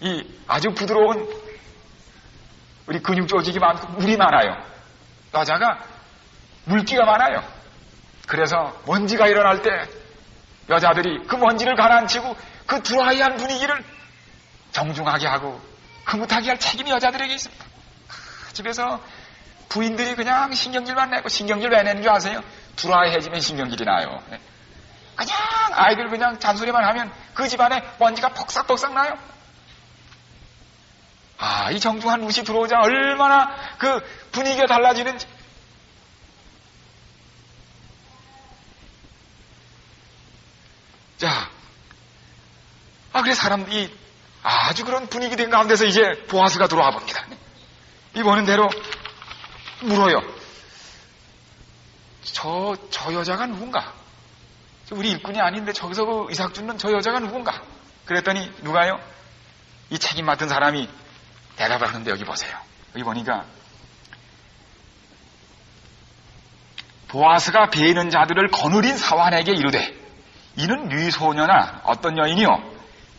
Speaker 1: 이 아주 부드러운 우리 근육 조직이 많고 물이 많아요. 여자가 물기가 많아요. 그래서 먼지가 일어날 때 여자들이 그 먼지를 가라앉히고 그 드라이한 분위기를 정중하게 하고 흐뭇하게 할 책임이 여자들에게 있습니다. 집에서 부인들이 그냥 신경질만 내고, 신경질 왜 내는 줄 아세요? 드라이해지면 신경질이 나요. 그냥 아이들 그냥 잔소리만 하면 그 집안에 먼지가 폭삭폭삭 나요. 이 정중한 무시 들어오자 얼마나 그 분위기가 달라지는지. 자, 그래 사람들이 아주 그런 분위기된 가운데서 이제 보아스가 들어와 봅니다. 이 보는 대로 물어요. 저 여자가 누군가? 우리 일꾼이 아닌데 저기서 그 이삭 주는 저 여자가 누군가? 그랬더니 누가요? 이 책임 맡은 사람이 대답을 하는데 여기 보세요. 여기 보니까 보아스가 베는 자들을 거느린 사환에게 이르되, 이는 뉘소녀나 어떤 여인이요?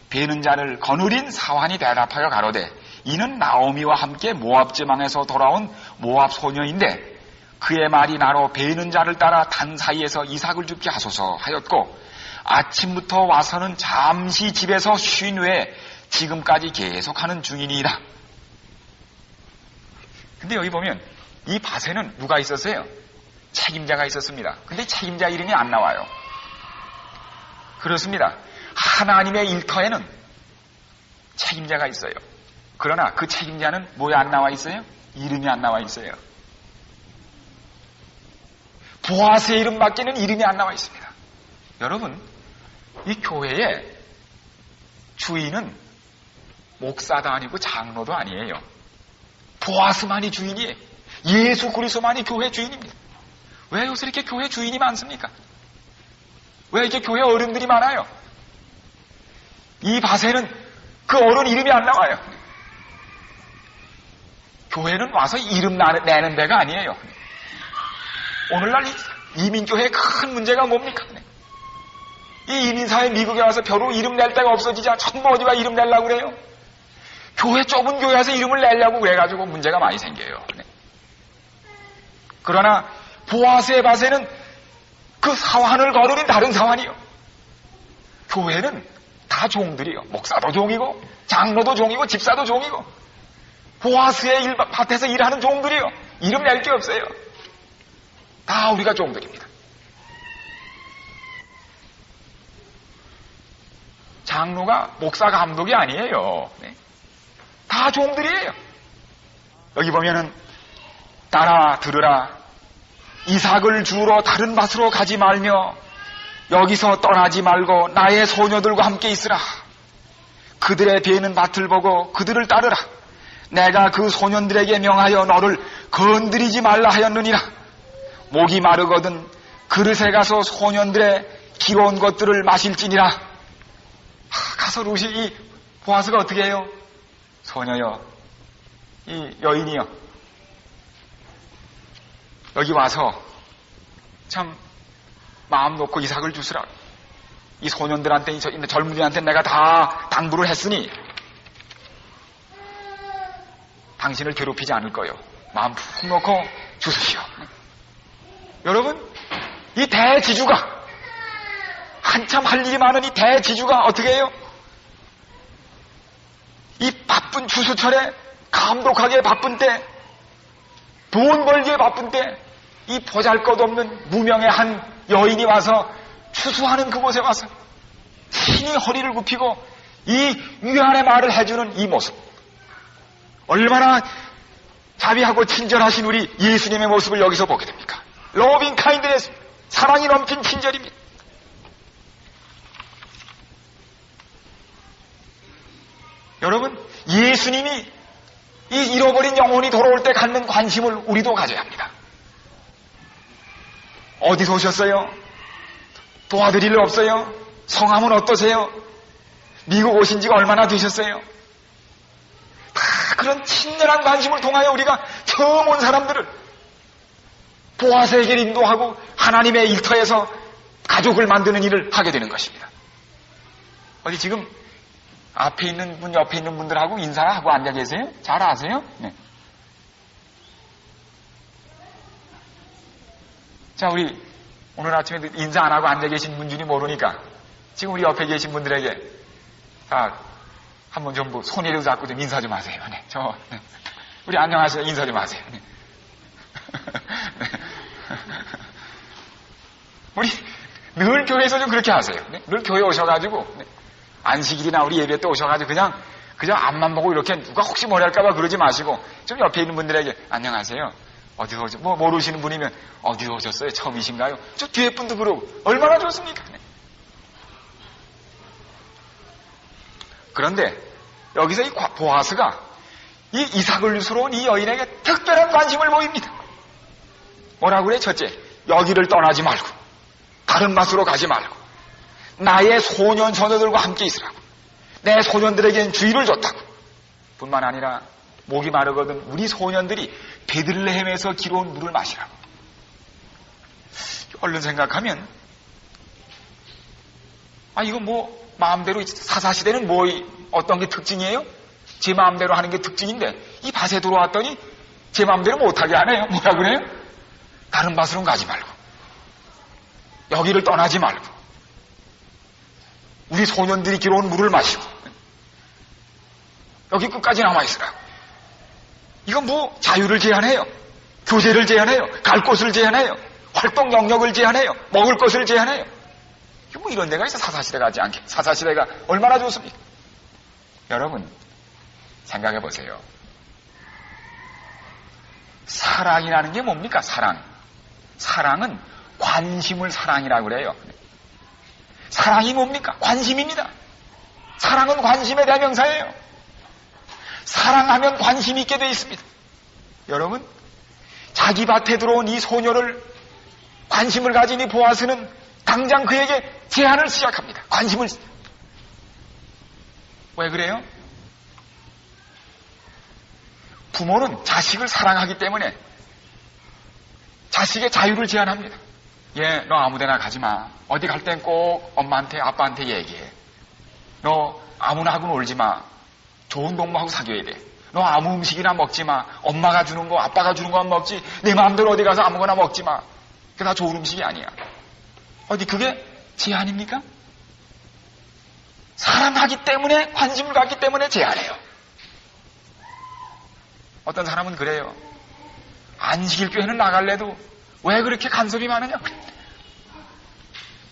Speaker 1: 베는 자를 거느린 사환이 대답하여 가로되, 이는 나오미와 함께 모압 지방에서 돌아온 모압 소녀인데 그의 말이 나로 베는 자를 따라 단 사이에서 이삭을 죽게 하소서 하였고, 아침부터 와서는 잠시 집에서 쉰 후에 지금까지 계속하는 중이니이다. 근데 여기 보면 이 밭에는 누가 있었어요? 책임자가 있었습니다. 근데 책임자 이름이 안 나와요. 그렇습니다. 하나님의 일터에는 책임자가 있어요. 그러나 그 책임자는 뭐에 안 나와 있어요? 이름이 안 나와 있어요. 보아스의 이름밖에는 이름이 안 나와 있습니다. 여러분, 이 교회의 주인은 목사도 아니고 장로도 아니에요. 보아스만이 주인이에요. 예수 그리스도만이 교회 주인입니다. 왜 요새 이렇게 교회 주인이 많습니까? 왜 이렇게 교회 어른들이 많아요? 이 밭에는 그 어른 이름이 안 나와요. 교회는 와서 이름 내는 데가 아니에요. 오늘날 이민교회의 큰 문제가 뭡니까? 이 이민사회 미국에 와서 벼로 이름 낼 데가 없어지자 전부 어디가 이름 내려고 그래요? 교회 좁은 교회 와서 이름을 내려고 그래가지고 문제가 많이 생겨요. 그러나 보아스의 밭에는 그 사환을 거느린 다른 사환이요. 교회는 다 종들이요. 목사도 종이고 장로도 종이고 집사도 종이고 보아스의 밭에서 일하는 종들이요. 이름 낼 게 없어요. 다 우리가 종들입니다. 장로가 목사 감독이 아니에요. 다 종들이에요. 여기 보면은 따라 들으라. 이삭을 주우러 다른 밭으로 가지 말며 여기서 떠나지 말고 나의 소녀들과 함께 있으라. 그들의 베는 밭을 보고 그들을 따르라. 내가 그 소년들에게 명하여 너를 건드리지 말라 하였느니라. 목이 마르거든 그릇에 가서 소년들의 기로운 것들을 마실지니라. 가서 루시 이 보아스가 어떻게 해요? 소녀여, 이 여인이여, 여기 와서 참 마음 놓고 이삭을 주시라. 이 소년들한테, 이 젊은이한테 내가 다 당부를 했으니 당신을 괴롭히지 않을 거요. 마음 푹 놓고 주십시오. 여러분, 이 대지주가, 한참 할 일이 많은 이 대지주가 어떻게 해요? 이 바쁜 추수철에 감독하기에 바쁜 때, 돈 벌기에 바쁜 때, 이 보잘것없는 무명의 한 여인이 와서 추수하는 그곳에 와서 신이 허리를 굽히고 이 위안의 말을 해주는 이 모습, 얼마나 자비하고 친절하신 우리 예수님의 모습을 여기서 보게 됩니까? 러빙 카인드네스, 사랑이 넘친 친절입니다. 여러분, 예수님이 이 잃어버린 영혼이 돌아올 때 갖는 관심을 우리도 가져야 합니다. 어디서 오셨어요? 도와드릴 일 없어요? 성함은 어떠세요? 미국 오신 지가 얼마나 되셨어요? 다 그런 친절한 관심을 통하여 우리가 처음 온 사람들을 보아스에게 인도하고 하나님의 일터에서 가족을 만드는 일을 하게 되는 것입니다. 어디 지금 앞에 있는 분, 옆에 있는 분들하고 인사하고 앉아 계세요? 잘 아세요? 네. 자, 우리 오늘 아침에 인사 안 하고 앉아 계신 분 중에 모르니까 지금 우리 옆에 계신 분들에게 다 한번 전부 손이라도 잡고 좀 인사 좀 하세요. 네. 네. 우리 안녕하세요. 인사 좀 하세요. 네. 네. 우리 늘 교회에서 좀 그렇게 하세요. 네? 늘 교회 오셔가지고 네? 안식일이나 우리 예배 때 오셔가지고 그냥 앞만 보고 이렇게 누가 혹시 뭐라 할까봐 그러지 마시고 좀 옆에 있는 분들에게 안녕하세요. 어디서 오셨, 모르시는 분이면 어디서 오셨어요? 처음이신가요? 저 뒤에 분도 그러고 얼마나 좋습니까? 네. 그런데 여기서 이 보아스가 이 이삭을 유수로 온 이 여인에게 특별한 관심을 보입니다. 뭐라고 그래? 첫째, 여기를 떠나지 말고 다른 맛으로 가지 말고 나의 소년 소녀들과 함께 있으라고. 내 소년들에게는 주의를 줬다고. 뿐만 아니라 목이 마르거든 우리 소년들이 베들레헴에서 기러온 물을 마시라고. 얼른 생각하면 이거 뭐 마음대로 사사시대는 뭐 어떤 게 특징이에요? 제 마음대로 하는 게 특징인데 이 밭에 들어왔더니 제 마음대로 못하게 하네요. 뭐라 그래요? 다른 밭으로는 가지 말고 여기를 떠나지 말고 우리 소년들이 기러온 물을 마시고 여기 끝까지 남아있으라고. 이건 뭐 자유를 제한해요. 교제를 제한해요. 갈 곳을 제한해요. 활동 영역을 제한해요. 먹을 것을 제한해요. 뭐 이런 데가 있어. 사사시대 가지 않게. 사사시대가 얼마나 좋습니까? 여러분 생각해 보세요. 사랑이라는 게 뭡니까? 사랑은 관심을 사랑이라고 그래요. 사랑이 뭡니까? 관심입니다. 사랑은 관심의 대명사예요. 사랑하면 관심이 있게 되어 있습니다. 여러분, 자기 밭에 들어온 이 소녀를 관심을 가진 이 보아스는 당장 그에게 제안을 시작합니다. 관심을. 왜 그래요? 부모는 자식을 사랑하기 때문에 자식의 자유를 제한합니다. 얘, 너 아무데나 가지 마. 어디 갈 땐 꼭 엄마한테, 아빠한테 얘기해. 너 아무나 하고 놀지 마. 좋은 동무하고 사귀어야 돼. 너 아무 음식이나 먹지 마. 엄마가 주는 거, 아빠가 주는 거만 먹지. 내 마음대로 어디 가서 아무거나 먹지 마. 그게 다 좋은 음식이 아니야. 어디 그게 제한입니까? 사랑하기 때문에, 관심을 갖기 때문에 제한해요. 어떤 사람은 그래요. 안식일 교회는 나갈래도 왜 그렇게 간섭이 많으냐?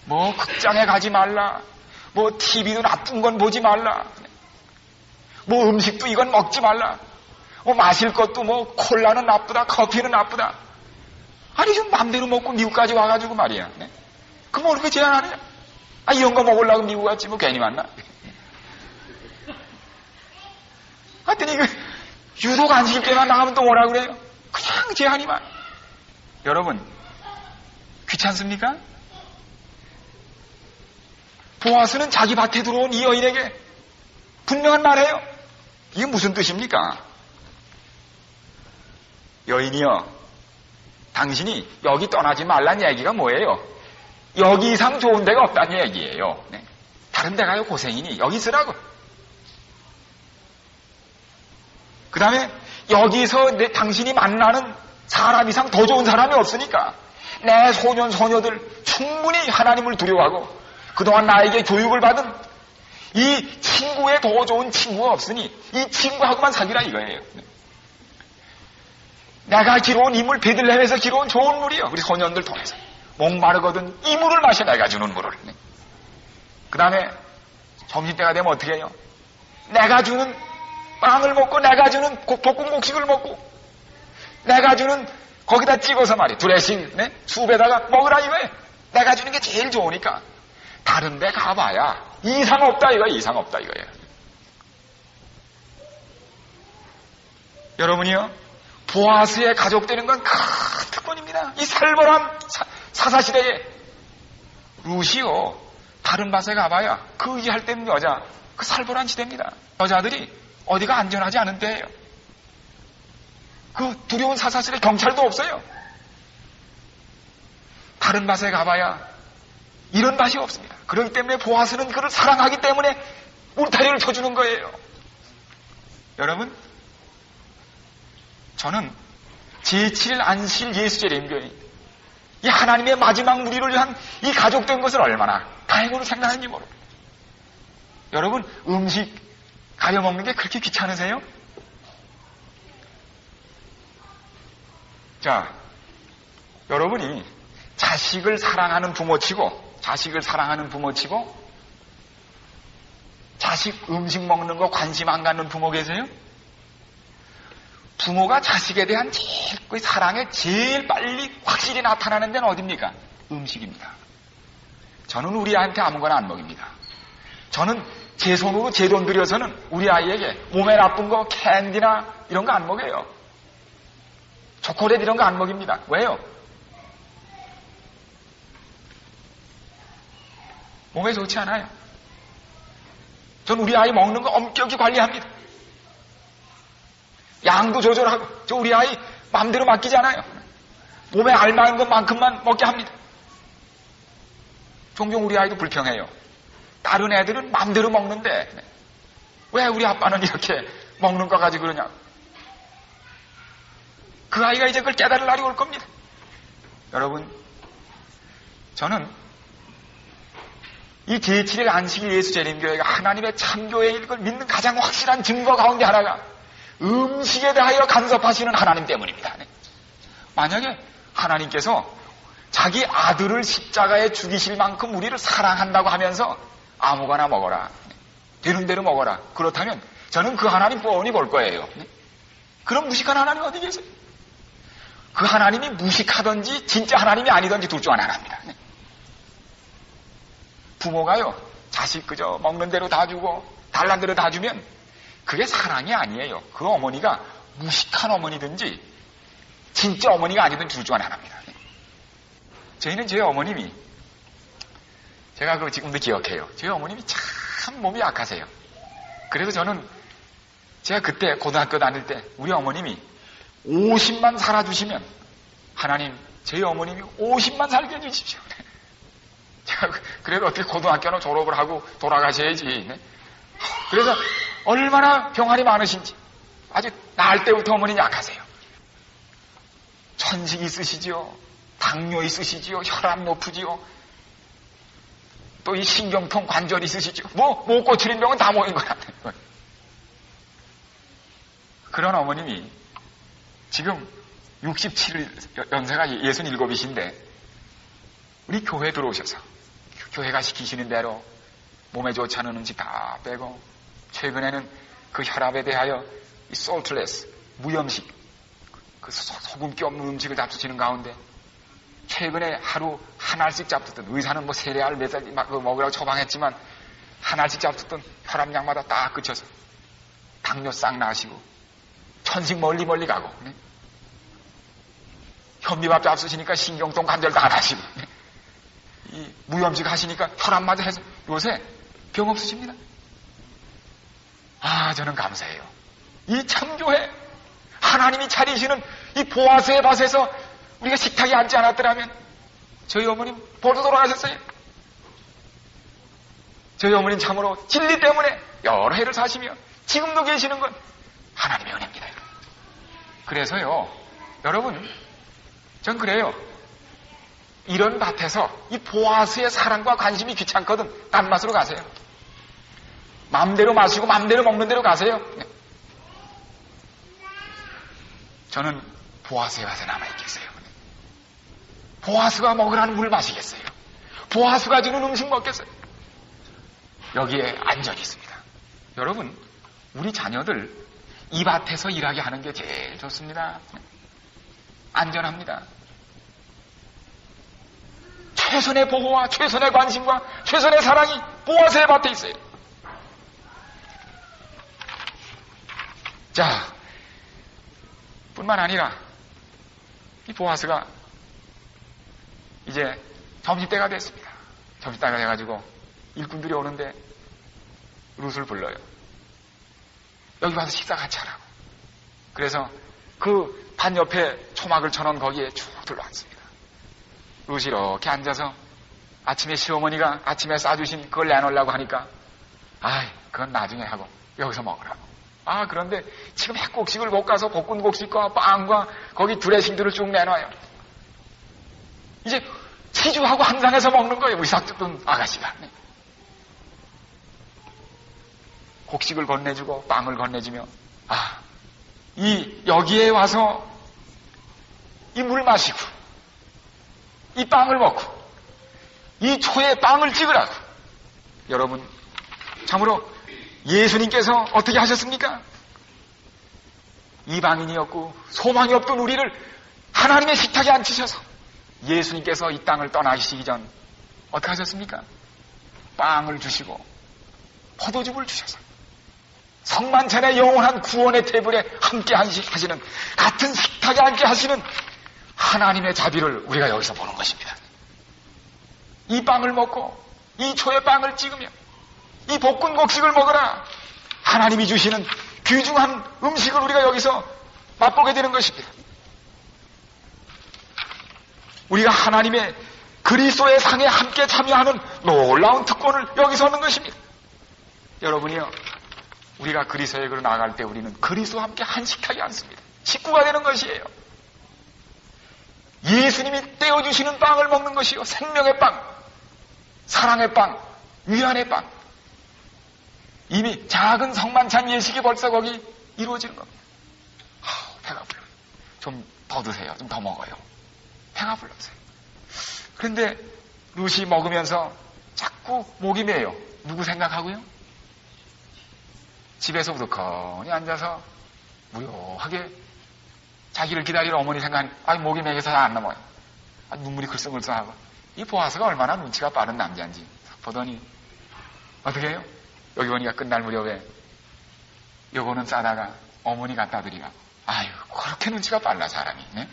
Speaker 1: 뭐 극장에 가지 말라. 뭐 TV도 나쁜 건 보지 말라. 뭐 음식도 이건 먹지 말라. 뭐 마실 것도 뭐 콜라는 나쁘다. 커피는 나쁘다. 아니 좀 맘대로 먹고 미국까지 와가지고 말이야. 네? 그럼 어떻게 제한하느냐? 이런 거 먹으려고 미국 갔지 뭐 괜히 왔나? 하여튼 이거 유독 안식일 때만 나가면 또 뭐라 그래요? 그냥 제한이 많아. 여러분 귀찮습니까? 보아스는 자기 밭에 들어온 이 여인에게 분명한 말이에요. 이게 무슨 뜻입니까? 여인이여, 당신이 여기 떠나지 말란 얘기가 뭐예요? 여기 이상 좋은 데가 없다는 얘기예요. 네. 다른 데 가요 고생이니 여기 있으라고. 그 다음에 여기서 당신이 만나는 사람 이상 더 좋은 사람이 없으니까 내 소년 소녀들 충분히 하나님을 두려워하고 그동안 나에게 교육을 받은 이 친구의 더 좋은 친구가 없으니 이 친구하고만 사귀라 이거예요. 내가 기러온 이 물, 베들레헴에서 기러온 좋은 물이요. 우리 소년들 통해서 목마르거든 이 물을 마셔. 내가 주는 물을. 그 다음에 점심때가 되면 어떻게 해요? 내가 주는 빵을 먹고 내가 주는 볶음 곡식을 먹고 내가 주는 거기다 찍어서 말이야. 드레싱 수업에다가 먹으라 이거예요. 내가 주는 게 제일 좋으니까 다른 데 가봐야 이상 없다 이거예요. 이상 없다 이거예요. 여러분이요, 보아스의 가족 되는 건 큰 특권입니다. 이 살벌한 사사시대에 루시오 다른 밭에 가봐야 그 의지할 때는 여자, 그 살벌한 시대입니다. 여자들이 어디가 안전하지 않은 때예요. 그 두려운 사사시대 경찰도 없어요. 다른 밭에 가봐야 이런 맛이 없습니다. 그렇기 때문에 보아스는 그를 사랑하기 때문에 울타리를 쳐주는 거예요. 여러분, 저는 제7일 안식일 예수재림교회 이 하나님의 마지막 무리를 위한 이 가족된 것을 얼마나 다행으로 생각하는지 모릅니다. 여러분, 음식 가려 먹는 게 그렇게 귀찮으세요? 자, 여러분이 자식을 사랑하는 부모치고 자식 음식 먹는 거 관심 안 갖는 부모 계세요? 부모가 자식에 대한 그 사랑에 제일 빨리 확실히 나타나는 데는 어딥니까? 음식입니다. 저는 우리 아이한테 아무거나 안 먹입니다. 저는 제 손으로 제 돈 들여서는 우리 아이에게 몸에 나쁜 거 캔디나 이런 거 안 먹여요. 초콜릿 이런 거 안 먹입니다. 왜요? 몸에 좋지 않아요. 전 우리 아이 먹는 거 엄격히 관리합니다. 양도 조절하고, 저 우리 아이 마음대로 맡기지 않아요. 몸에 알맞은 것만큼만 먹게 합니다. 종종 우리 아이도 불평해요. 다른 애들은 마음대로 먹는데 왜 우리 아빠는 이렇게 먹는 거 가지고 그러냐. 그 아이가 이제 그걸 깨달을 날이 올 겁니다. 여러분, 저는 이 제7일 안식일 예수재림교회가 하나님의 참교회일 걸 믿는 가장 확실한 증거 가운데 하나가 음식에 대하여 간섭하시는 하나님 때문입니다. 만약에 하나님께서 자기 아들을 십자가에 죽이실 만큼 우리를 사랑한다고 하면서 아무거나 먹어라, 되는 대로 먹어라, 그렇다면 저는 그 하나님 뻔히 볼 거예요. 그런 무식한 하나님 어디 계세요? 그 하나님이 무식하든지 진짜 하나님이 아니든지 둘 중 하나입니다. 부모가요, 자식 그저 먹는 대로 다 주고 달란 대로 다 주면 그게 사랑이 아니에요. 그 어머니가 무식한 어머니든지 진짜 어머니가 아니든지 둘 중 하나입니다. 저희는 제 어머님이, 제가 그거 지금도 기억해요. 저희 어머님이 참 몸이 약하세요. 그래서 저는 제가 그때 고등학교 다닐 때 우리 어머님이 50만 살아주시면 하나님, 저희 어머님이 50만 살게 해주십시오. 제가 그래도 어떻게 고등학교는 졸업을 하고 돌아가셔야지. 그래서 얼마나 병환이 많으신지 아주 낳을 때부터 어머니는 약하세요. 천식 있으시지요, 당뇨 있으시지요, 혈압 높으지요, 또 이 신경통 관절 있으시지요. 못 고치는 병은 다 모인 거야. 그런 어머님이 지금 67연세가 67이신데 우리 교회 들어오셔서 교회가 시키시는 대로 몸에 좋지 않은 음식 다 빼고, 최근에는 그 혈압에 대하여 이 saltless, 무염식, 그 소금기 없는 음식을 잡수시는 가운데 최근에 하루 한 알씩 잡수던, 의사는 뭐 세레알 몇 알 먹으라고 처방했지만 한 알씩 잡수던 혈압약마다 딱 그쳐서 당뇨 싹 나시고 천식 멀리 가고, 현미밥 잡수시니까 신경통 관절 다 나시고, 이 무염식 하시니까 혈압마저 해서 요새 병 없으십니다. 아, 저는 감사해요. 이 참교회 하나님이 차리시는 이 보아스의 밭에서 우리가 식탁에 앉지 않았더라면 저희 어머님 벌써 돌아가셨어요. 저희 어머님 참으로 진리 때문에 여러 해를 사시며 지금도 계시는 건 하나님의 은혜입니다. 그래서요, 여러분, 전 그래요. 이런 밭에서 이 보아스의 사랑과 관심이 귀찮거든 딴 맛으로 가세요. 마음대로 마시고 마음대로 먹는 대로 가세요. 저는 보아스의 밭에 남아있겠어요. 보아스가 먹으라는 물 마시겠어요. 보아스가 주는 음식 먹겠어요. 여기에 안전이 있습니다. 여러분, 우리 자녀들 이 밭에서 일하게 하는 게 제일 좋습니다. 안전합니다. 최선의 보호와 최선의 관심과 최선의 사랑이 보아스의 밭에 있어요. 자, 뿐만 아니라 이 보아스가 이제 점심때가 됐습니다. 점심때가 돼가지고 일꾼들이 오는데 룻을 불러요. 여기 와서 식사 같이 하라고. 그래서 그 반 옆에 초막을 쳐놓은 거기에 쭉 들어왔습니다. 룻이 이렇게 앉아서 아침에 시어머니가 아침에 싸주신 그걸 내놓으려고 하니까 그건 나중에 하고 여기서 먹으라고. 그런데 지금 핵곡식을 못 가서 볶음곡식과 빵과 거기 드레싱들을 쭉 내놔요. 이제 치주하고 한상해서 먹는 거예요. 의사뜯던 아가씨가. 곡식을 건네주고 빵을 건네주며 여기에 와서 이 물 마시고 이 빵을 먹고 이 초에 빵을 찍으라고. 여러분, 참으로 예수님께서 어떻게 하셨습니까? 이방인이었고 소망이 없던 우리를 하나님의 식탁에 앉히셔서 예수님께서 이 땅을 떠나시기 전 어떻게 하셨습니까? 빵을 주시고 포도즙을 주셔서 성만찬의 영원한 구원의 테이블에 함께 하시는, 같은 식탁에 앉게 하시는 하나님의 자비를 우리가 여기서 보는 것입니다. 이 빵을 먹고 이 초의 빵을 찍으며 이 볶은 곡식을 먹으라. 하나님이 주시는 귀중한 음식을 우리가 여기서 맛보게 되는 것입니다. 우리가 하나님의 그리스도의 상에 함께 참여하는 놀라운 특권을 여기서 얻는 것입니다. 여러분이요, 우리가 그리스도에게로 나아갈 때 우리는 그리스도와 함께 한 식탁에 앉습니다. 식구가 되는 것이에요. 예수님이 떼어주시는 빵을 먹는 것이요, 생명의 빵, 사랑의 빵, 위안의 빵. 이미 작은 성만찬 예식이 벌써 거기 이루어지는 겁니다. 배가 불러요. 좀 더 드세요. 좀 더 먹어요. 배가 불러서요. 그런데 루시 먹으면서 자꾸 목이 메요. 누구 생각하고요? 집에서 우두커니 앉아서 무료하게 자기를 기다리는 어머니 생각하니 목이 메여서 안 넘어요. 눈물이 글썽글썽하고. 이 보아스가 얼마나 눈치가 빠른 남자인지 보더니 어떻게 해요? 여기 보니까 끝날 무렵에 요거는 싸다가 어머니 갖다 드리라고. 그렇게 눈치가 빨라 사람이. 네?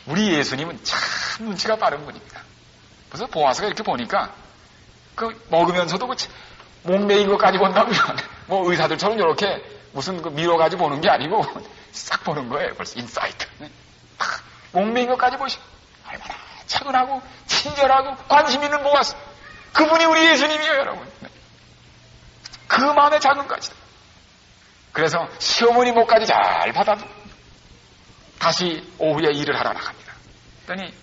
Speaker 1: 우리 예수님은 참 눈치가 빠른 분입니다. 그래서 보아스가 이렇게 보니까 먹으면서도 목 메인 것까지 본다고요. 뭐 의사들처럼 이렇게 무슨 미뤄가지고 보는 게 아니고 싹 보는 거예요. 벌써 인사이트. 네? 목 메인 것까지 보시고 얼마나 차근하고 친절하고 관심 있는 보아스. 그분이 우리 예수님이에요, 여러분. 네. 그 마음의 작은까지도. 그래서 시어머니 목까지 잘 받아도 다시 오후에 일을 하러 나갑니다. 그랬더니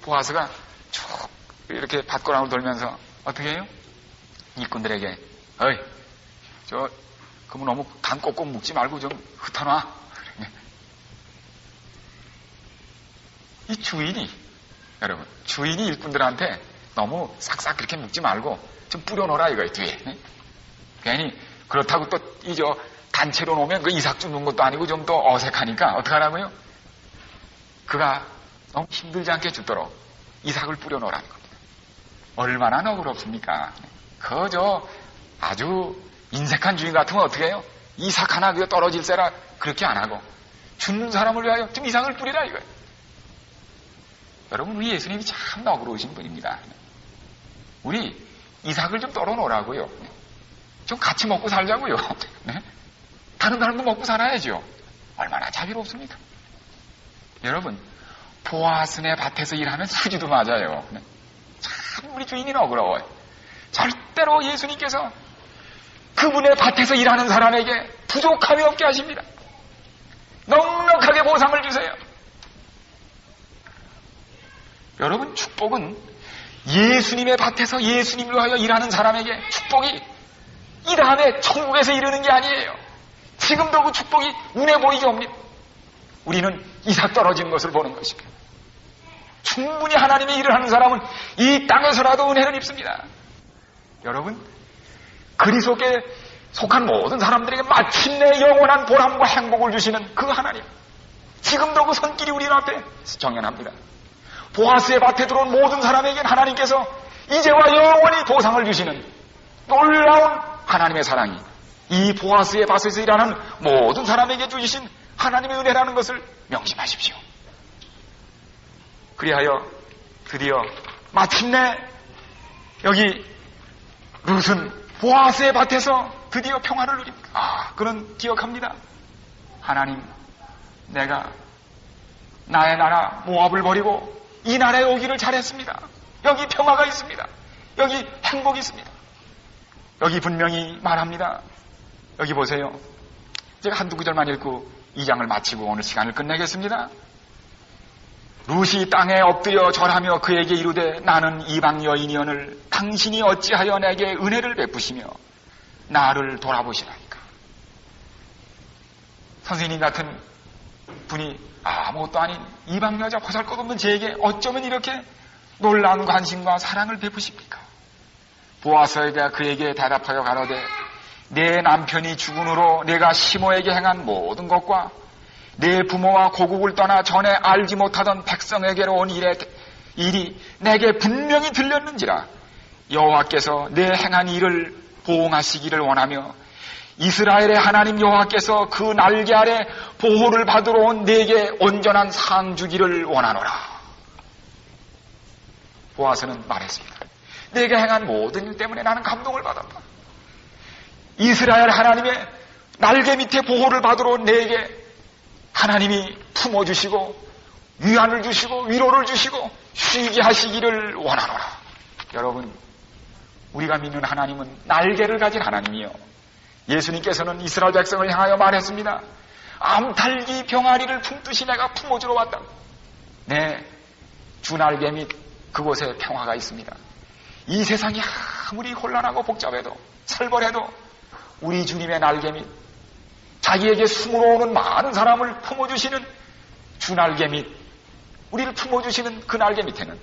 Speaker 1: 보아스가 쭉 이렇게 밭고랑을 돌면서 어떻게 해요? 일꾼들에게 그러면 너무 단 꼭꼭 묶지 말고 좀 흩어놔. 이 주인이, 여러분, 주인이 일꾼들한테 너무 싹싹 그렇게 묶지 말고 좀 뿌려놓으라 이거예요, 뒤에. 괜히 그렇다고 또 단체로 놓으면 이삭 주는 것도 아니고 좀 더 어색하니까 어떻게 하라고요? 그가 너무 힘들지 않게 죽도록 이삭을 뿌려놓으라는 겁니다. 얼마나 너그럽습니까? 아주 인색한 주인 같으면 어떻게 해요? 이삭 하나 떨어질세라 그렇게 안 하고 죽는 사람을 위하여 좀 이삭을 뿌리라 이거예요. 여러분, 우리 예수님이 참 너그러우신 분입니다. 우리 이삭을 좀 떨어놓으라고요. 좀 같이 먹고 살자고요. 네? 다른 사람도 먹고 살아야죠. 얼마나 자비롭습니까? 여러분, 보아스네 밭에서 일하는 수지도 맞아요. 참 우리 주인이 너그러워요. 절대로 예수님께서 그분의 밭에서 일하는 사람에게 부족함이 없게 하십니다. 넉넉하게 보상을 주세요. 여러분, 축복은 예수님의 밭에서 예수님을 위하여 일하는 사람에게 축복이 이 다음에 천국에서 이르는 게 아니에요. 지금도 그 축복이 눈에 보이게 옵니다. 우리는 이삭 떨어지는 것을 보는 것입니다. 충분히 하나님의 일을 하는 사람은 이 땅에서라도 은혜를 입습니다. 여러분, 그리스도께 속한 모든 사람들에게 마침내 영원한 보람과 행복을 주시는 그 하나님, 지금도 그 손길이 우리 앞에 정연합니다. 보아스의 밭에 들어온 모든 사람에게는 하나님께서 이제와 영원히 보상을 주시는 놀라운 하나님의 사랑이 이 보아스의 밭에서 일하는 모든 사람에게 주신 하나님의 은혜라는 것을 명심하십시오. 그리하여 드디어 마침내 여기 룻은 보아스의 밭에서 드디어 평화를 누립니다. 그는 기억합니다. 하나님, 내가 나의 나라 모압을 버리고 이 나라에 오기를 잘했습니다. 여기 평화가 있습니다. 여기 행복이 있습니다. 여기 분명히 말합니다. 여기 보세요. 제가 한두 구절만 읽고 2장을 마치고 오늘 시간을 끝내겠습니다. 룻이 땅에 엎드려 절하며 그에게 이르되 나는 이방 여인이오늘 당신이 어찌하여 내게 은혜를 베푸시며 나를 돌아보시나이까. 선생님 같은 분이 아무것도 아닌 이방 여자 보잘것없는 제에게 어쩌면 이렇게 놀라운 관심과 사랑을 베푸십니까? 보아스가 그에게 대답하여 가로되 내 남편이 죽은 후로 내가 시모에게 행한 모든 것과 내 부모와 고국을 떠나 전에 알지 못하던 백성에게로 온 일이 내게 분명히 들렸는지라 여호와께서 내 행한 일을 보응하시기를 원하며 이스라엘의 하나님 여호와께서 그 날개 아래 보호를 받으러 온 내게 온전한 상 주기를 원하노라. 보아스는 말했습니다. 내게 행한 모든 일 때문에 나는 감동을 받았다. 이스라엘 하나님의 날개 밑에 보호를 받으러 온 내게 하나님이 품어주시고 위안을 주시고 위로를 주시고 쉬게 하시기를 원하노라. 여러분, 우리가 믿는 하나님은 날개를 가진 하나님이요, 예수님께서는 이스라엘 백성을 향하여 말했습니다. 암탈기 병아리를 품듯이 내가 품어주러 왔다. 네, 주 날개 밑 그곳에 평화가 있습니다. 이 세상이 아무리 혼란하고 복잡해도 살벌해도 우리 주님의 날개 밑, 자기에게 숨으러 오는 많은 사람을 품어주시는 주 날개 밑, 우리를 품어주시는 그 날개 밑에는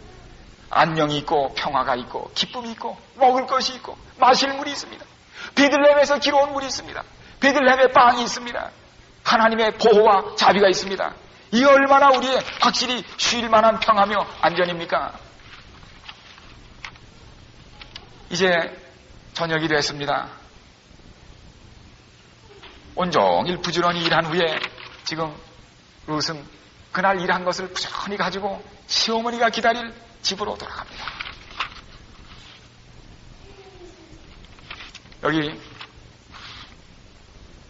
Speaker 1: 안녕이 있고 평화가 있고 기쁨이 있고 먹을 것이 있고 마실 물이 있습니다. 베들레헴에서 기러온 물이 있습니다. 베들레헴에 빵이 있습니다. 하나님의 보호와 자비가 있습니다. 이 얼마나 우리의 확실히 쉴 만한 평화며 안전입니까? 이제 저녁이 됐습니다. 온종일 부지런히 일한 후에 지금 룻은 그날 일한 것을 부지런히 가지고 시어머니가 기다릴 집으로 돌아갑니다. 여기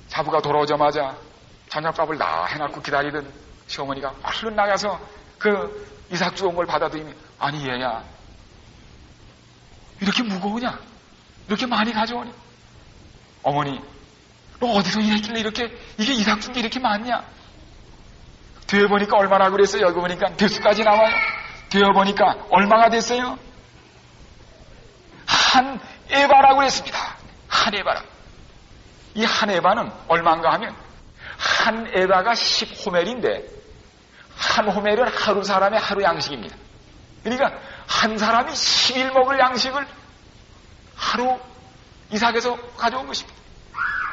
Speaker 1: 자부가 돌아오자마자 저녁밥을 다 해놓고 기다리던 시어머니가 얼른 나가서 그 이삭 주온 걸 받아들이며, 아니 얘야, 이렇게 무거우냐? 이렇게 많이 가져오니? 어머니, 너 어디서 일했길래 이게 이삭 준 게 이렇게 많냐? 뒤에 보니까 얼마나 그랬어요? 여기 보니까 대수까지 나와요. 뒤에 보니까 얼마가 됐어요? 한 에바라고 했습니다. 한 에바라. 이 한 에바는 얼마인가 하면 한 에바가 10호멜인데 한 호멜은 하루 사람의 하루 양식입니다. 그러니까 한 사람이 10일 먹을 양식을 하루 이삭에서 가져온 것입니다.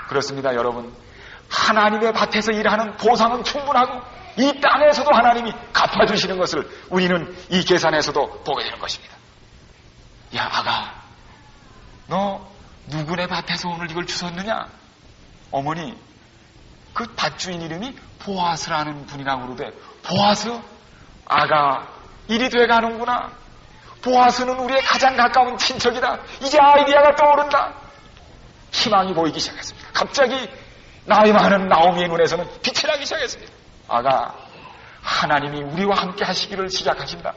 Speaker 1: 그렇습니다, 여러분. 하나님의 밭에서 일하는 보상은 충분하고 이 땅에서도 하나님이 갚아주시는 것을 우리는 이 계산에서도 보게 되는 것입니다. 야, 아가, 너 누구네 밭에서 오늘 이걸 주웠느냐? 어머니, 그 밭주인 이름이 보아스라는 분이라고 그러대. 보아스? 아가, 일이 돼가는구나. 보아스는 우리의 가장 가까운 친척이다. 이제 아이디어가 떠오른다. 희망이 보이기 시작했습니다. 갑자기 나이 많은 나오미의 눈에서는 빛이 나기 시작했습니다. 아가, 하나님이 우리와 함께 하시기를 시작하신다.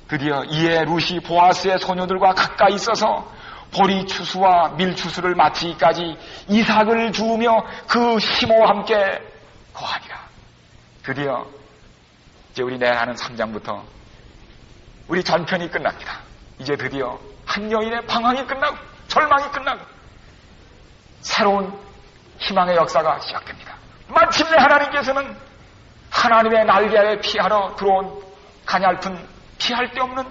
Speaker 1: 드디어 이에 룻이 보아스의 소녀들과 가까이 있어서 보리 추수와 밀 추수를 마치기까지 이삭을 주우며 그 시모와 함께 거하니라. 드디어 이제 우리 내일 하는 3장부터 우리 전편이 끝납니다. 이제 드디어 한 여인의 방황이 끝나고 절망이 끝나고 새로운 희망의 역사가 시작됩니다. 마침내 하나님께서는 하나님의 날개 아래 피하러 들어온 가냘픈 피할 데 없는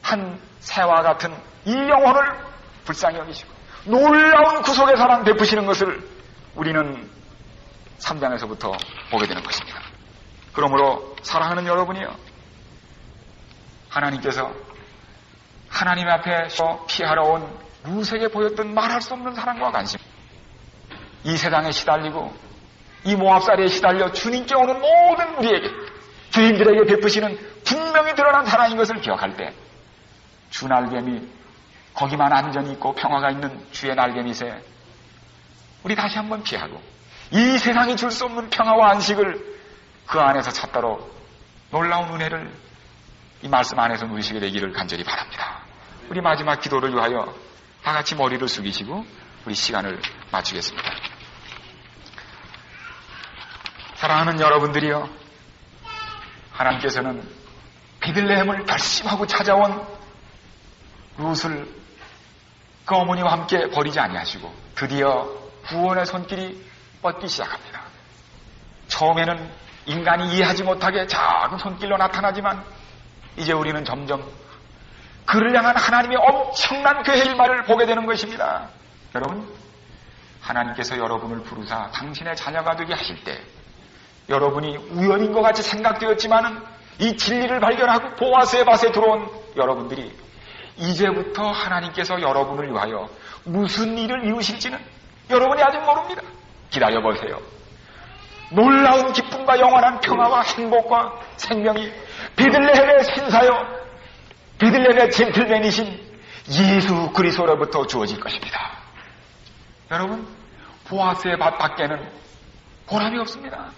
Speaker 1: 한 새와 같은 이 영혼을 불쌍히 여기시고 놀라운 구속의 사랑 베푸시는 것을 우리는 3장에서부터 보게 되는 것입니다. 그러므로 사랑하는 여러분이요, 하나님께서 하나님 앞에서 피하러 온 룻에게 보였던 말할 수 없는 사랑과 관심, 이 세상에 시달리고 이 모압살이에 시달려 주님께 오는 모든 우리에게 주인들에게 베푸시는 분명히 드러난 사랑인 것을 기억할 때 주 날개 밑, 거기만 안전이 있고 평화가 있는 주의 날개 밑에 우리 다시 한번 피하고 이 세상이 줄 수 없는 평화와 안식을 그 안에서 찾도록 놀라운 은혜를 이 말씀 안에서 누리시게 되기를 간절히 바랍니다. 우리 마지막 기도를 위하여 다 같이 머리를 숙이시고 우리 시간을 마치겠습니다. 사랑하는 여러분들이여, 하나님께서는 베들레헴을 결심하고 찾아온 룻을 그 어머니와 함께 버리지 아니하시고 드디어 구원의 손길이 뻗기 시작합니다. 처음에는 인간이 이해하지 못하게 작은 손길로 나타나지만 이제 우리는 점점 그를 향한 하나님의 엄청난 그 일말을 보게 되는 것입니다. 여러분, 하나님께서 여러분을 부르사 당신의 자녀가 되게 하실 때 여러분이 우연인 것 같이 생각되었지만은 이 진리를 발견하고 보아스의 밭에 들어온 여러분들이 이제부터 하나님께서 여러분을 위하여 무슨 일을 이루실지는 여러분이 아직 모릅니다. 기다려보세요. 놀라운 기쁨과 영원한 평화와 행복과 생명이 베들레헴의 신사요, 베들레헴의 젠틀맨이신 예수 그리스도로부터 주어질 것입니다. 여러분, 보아스의 밭 밖에는 보람이 없습니다.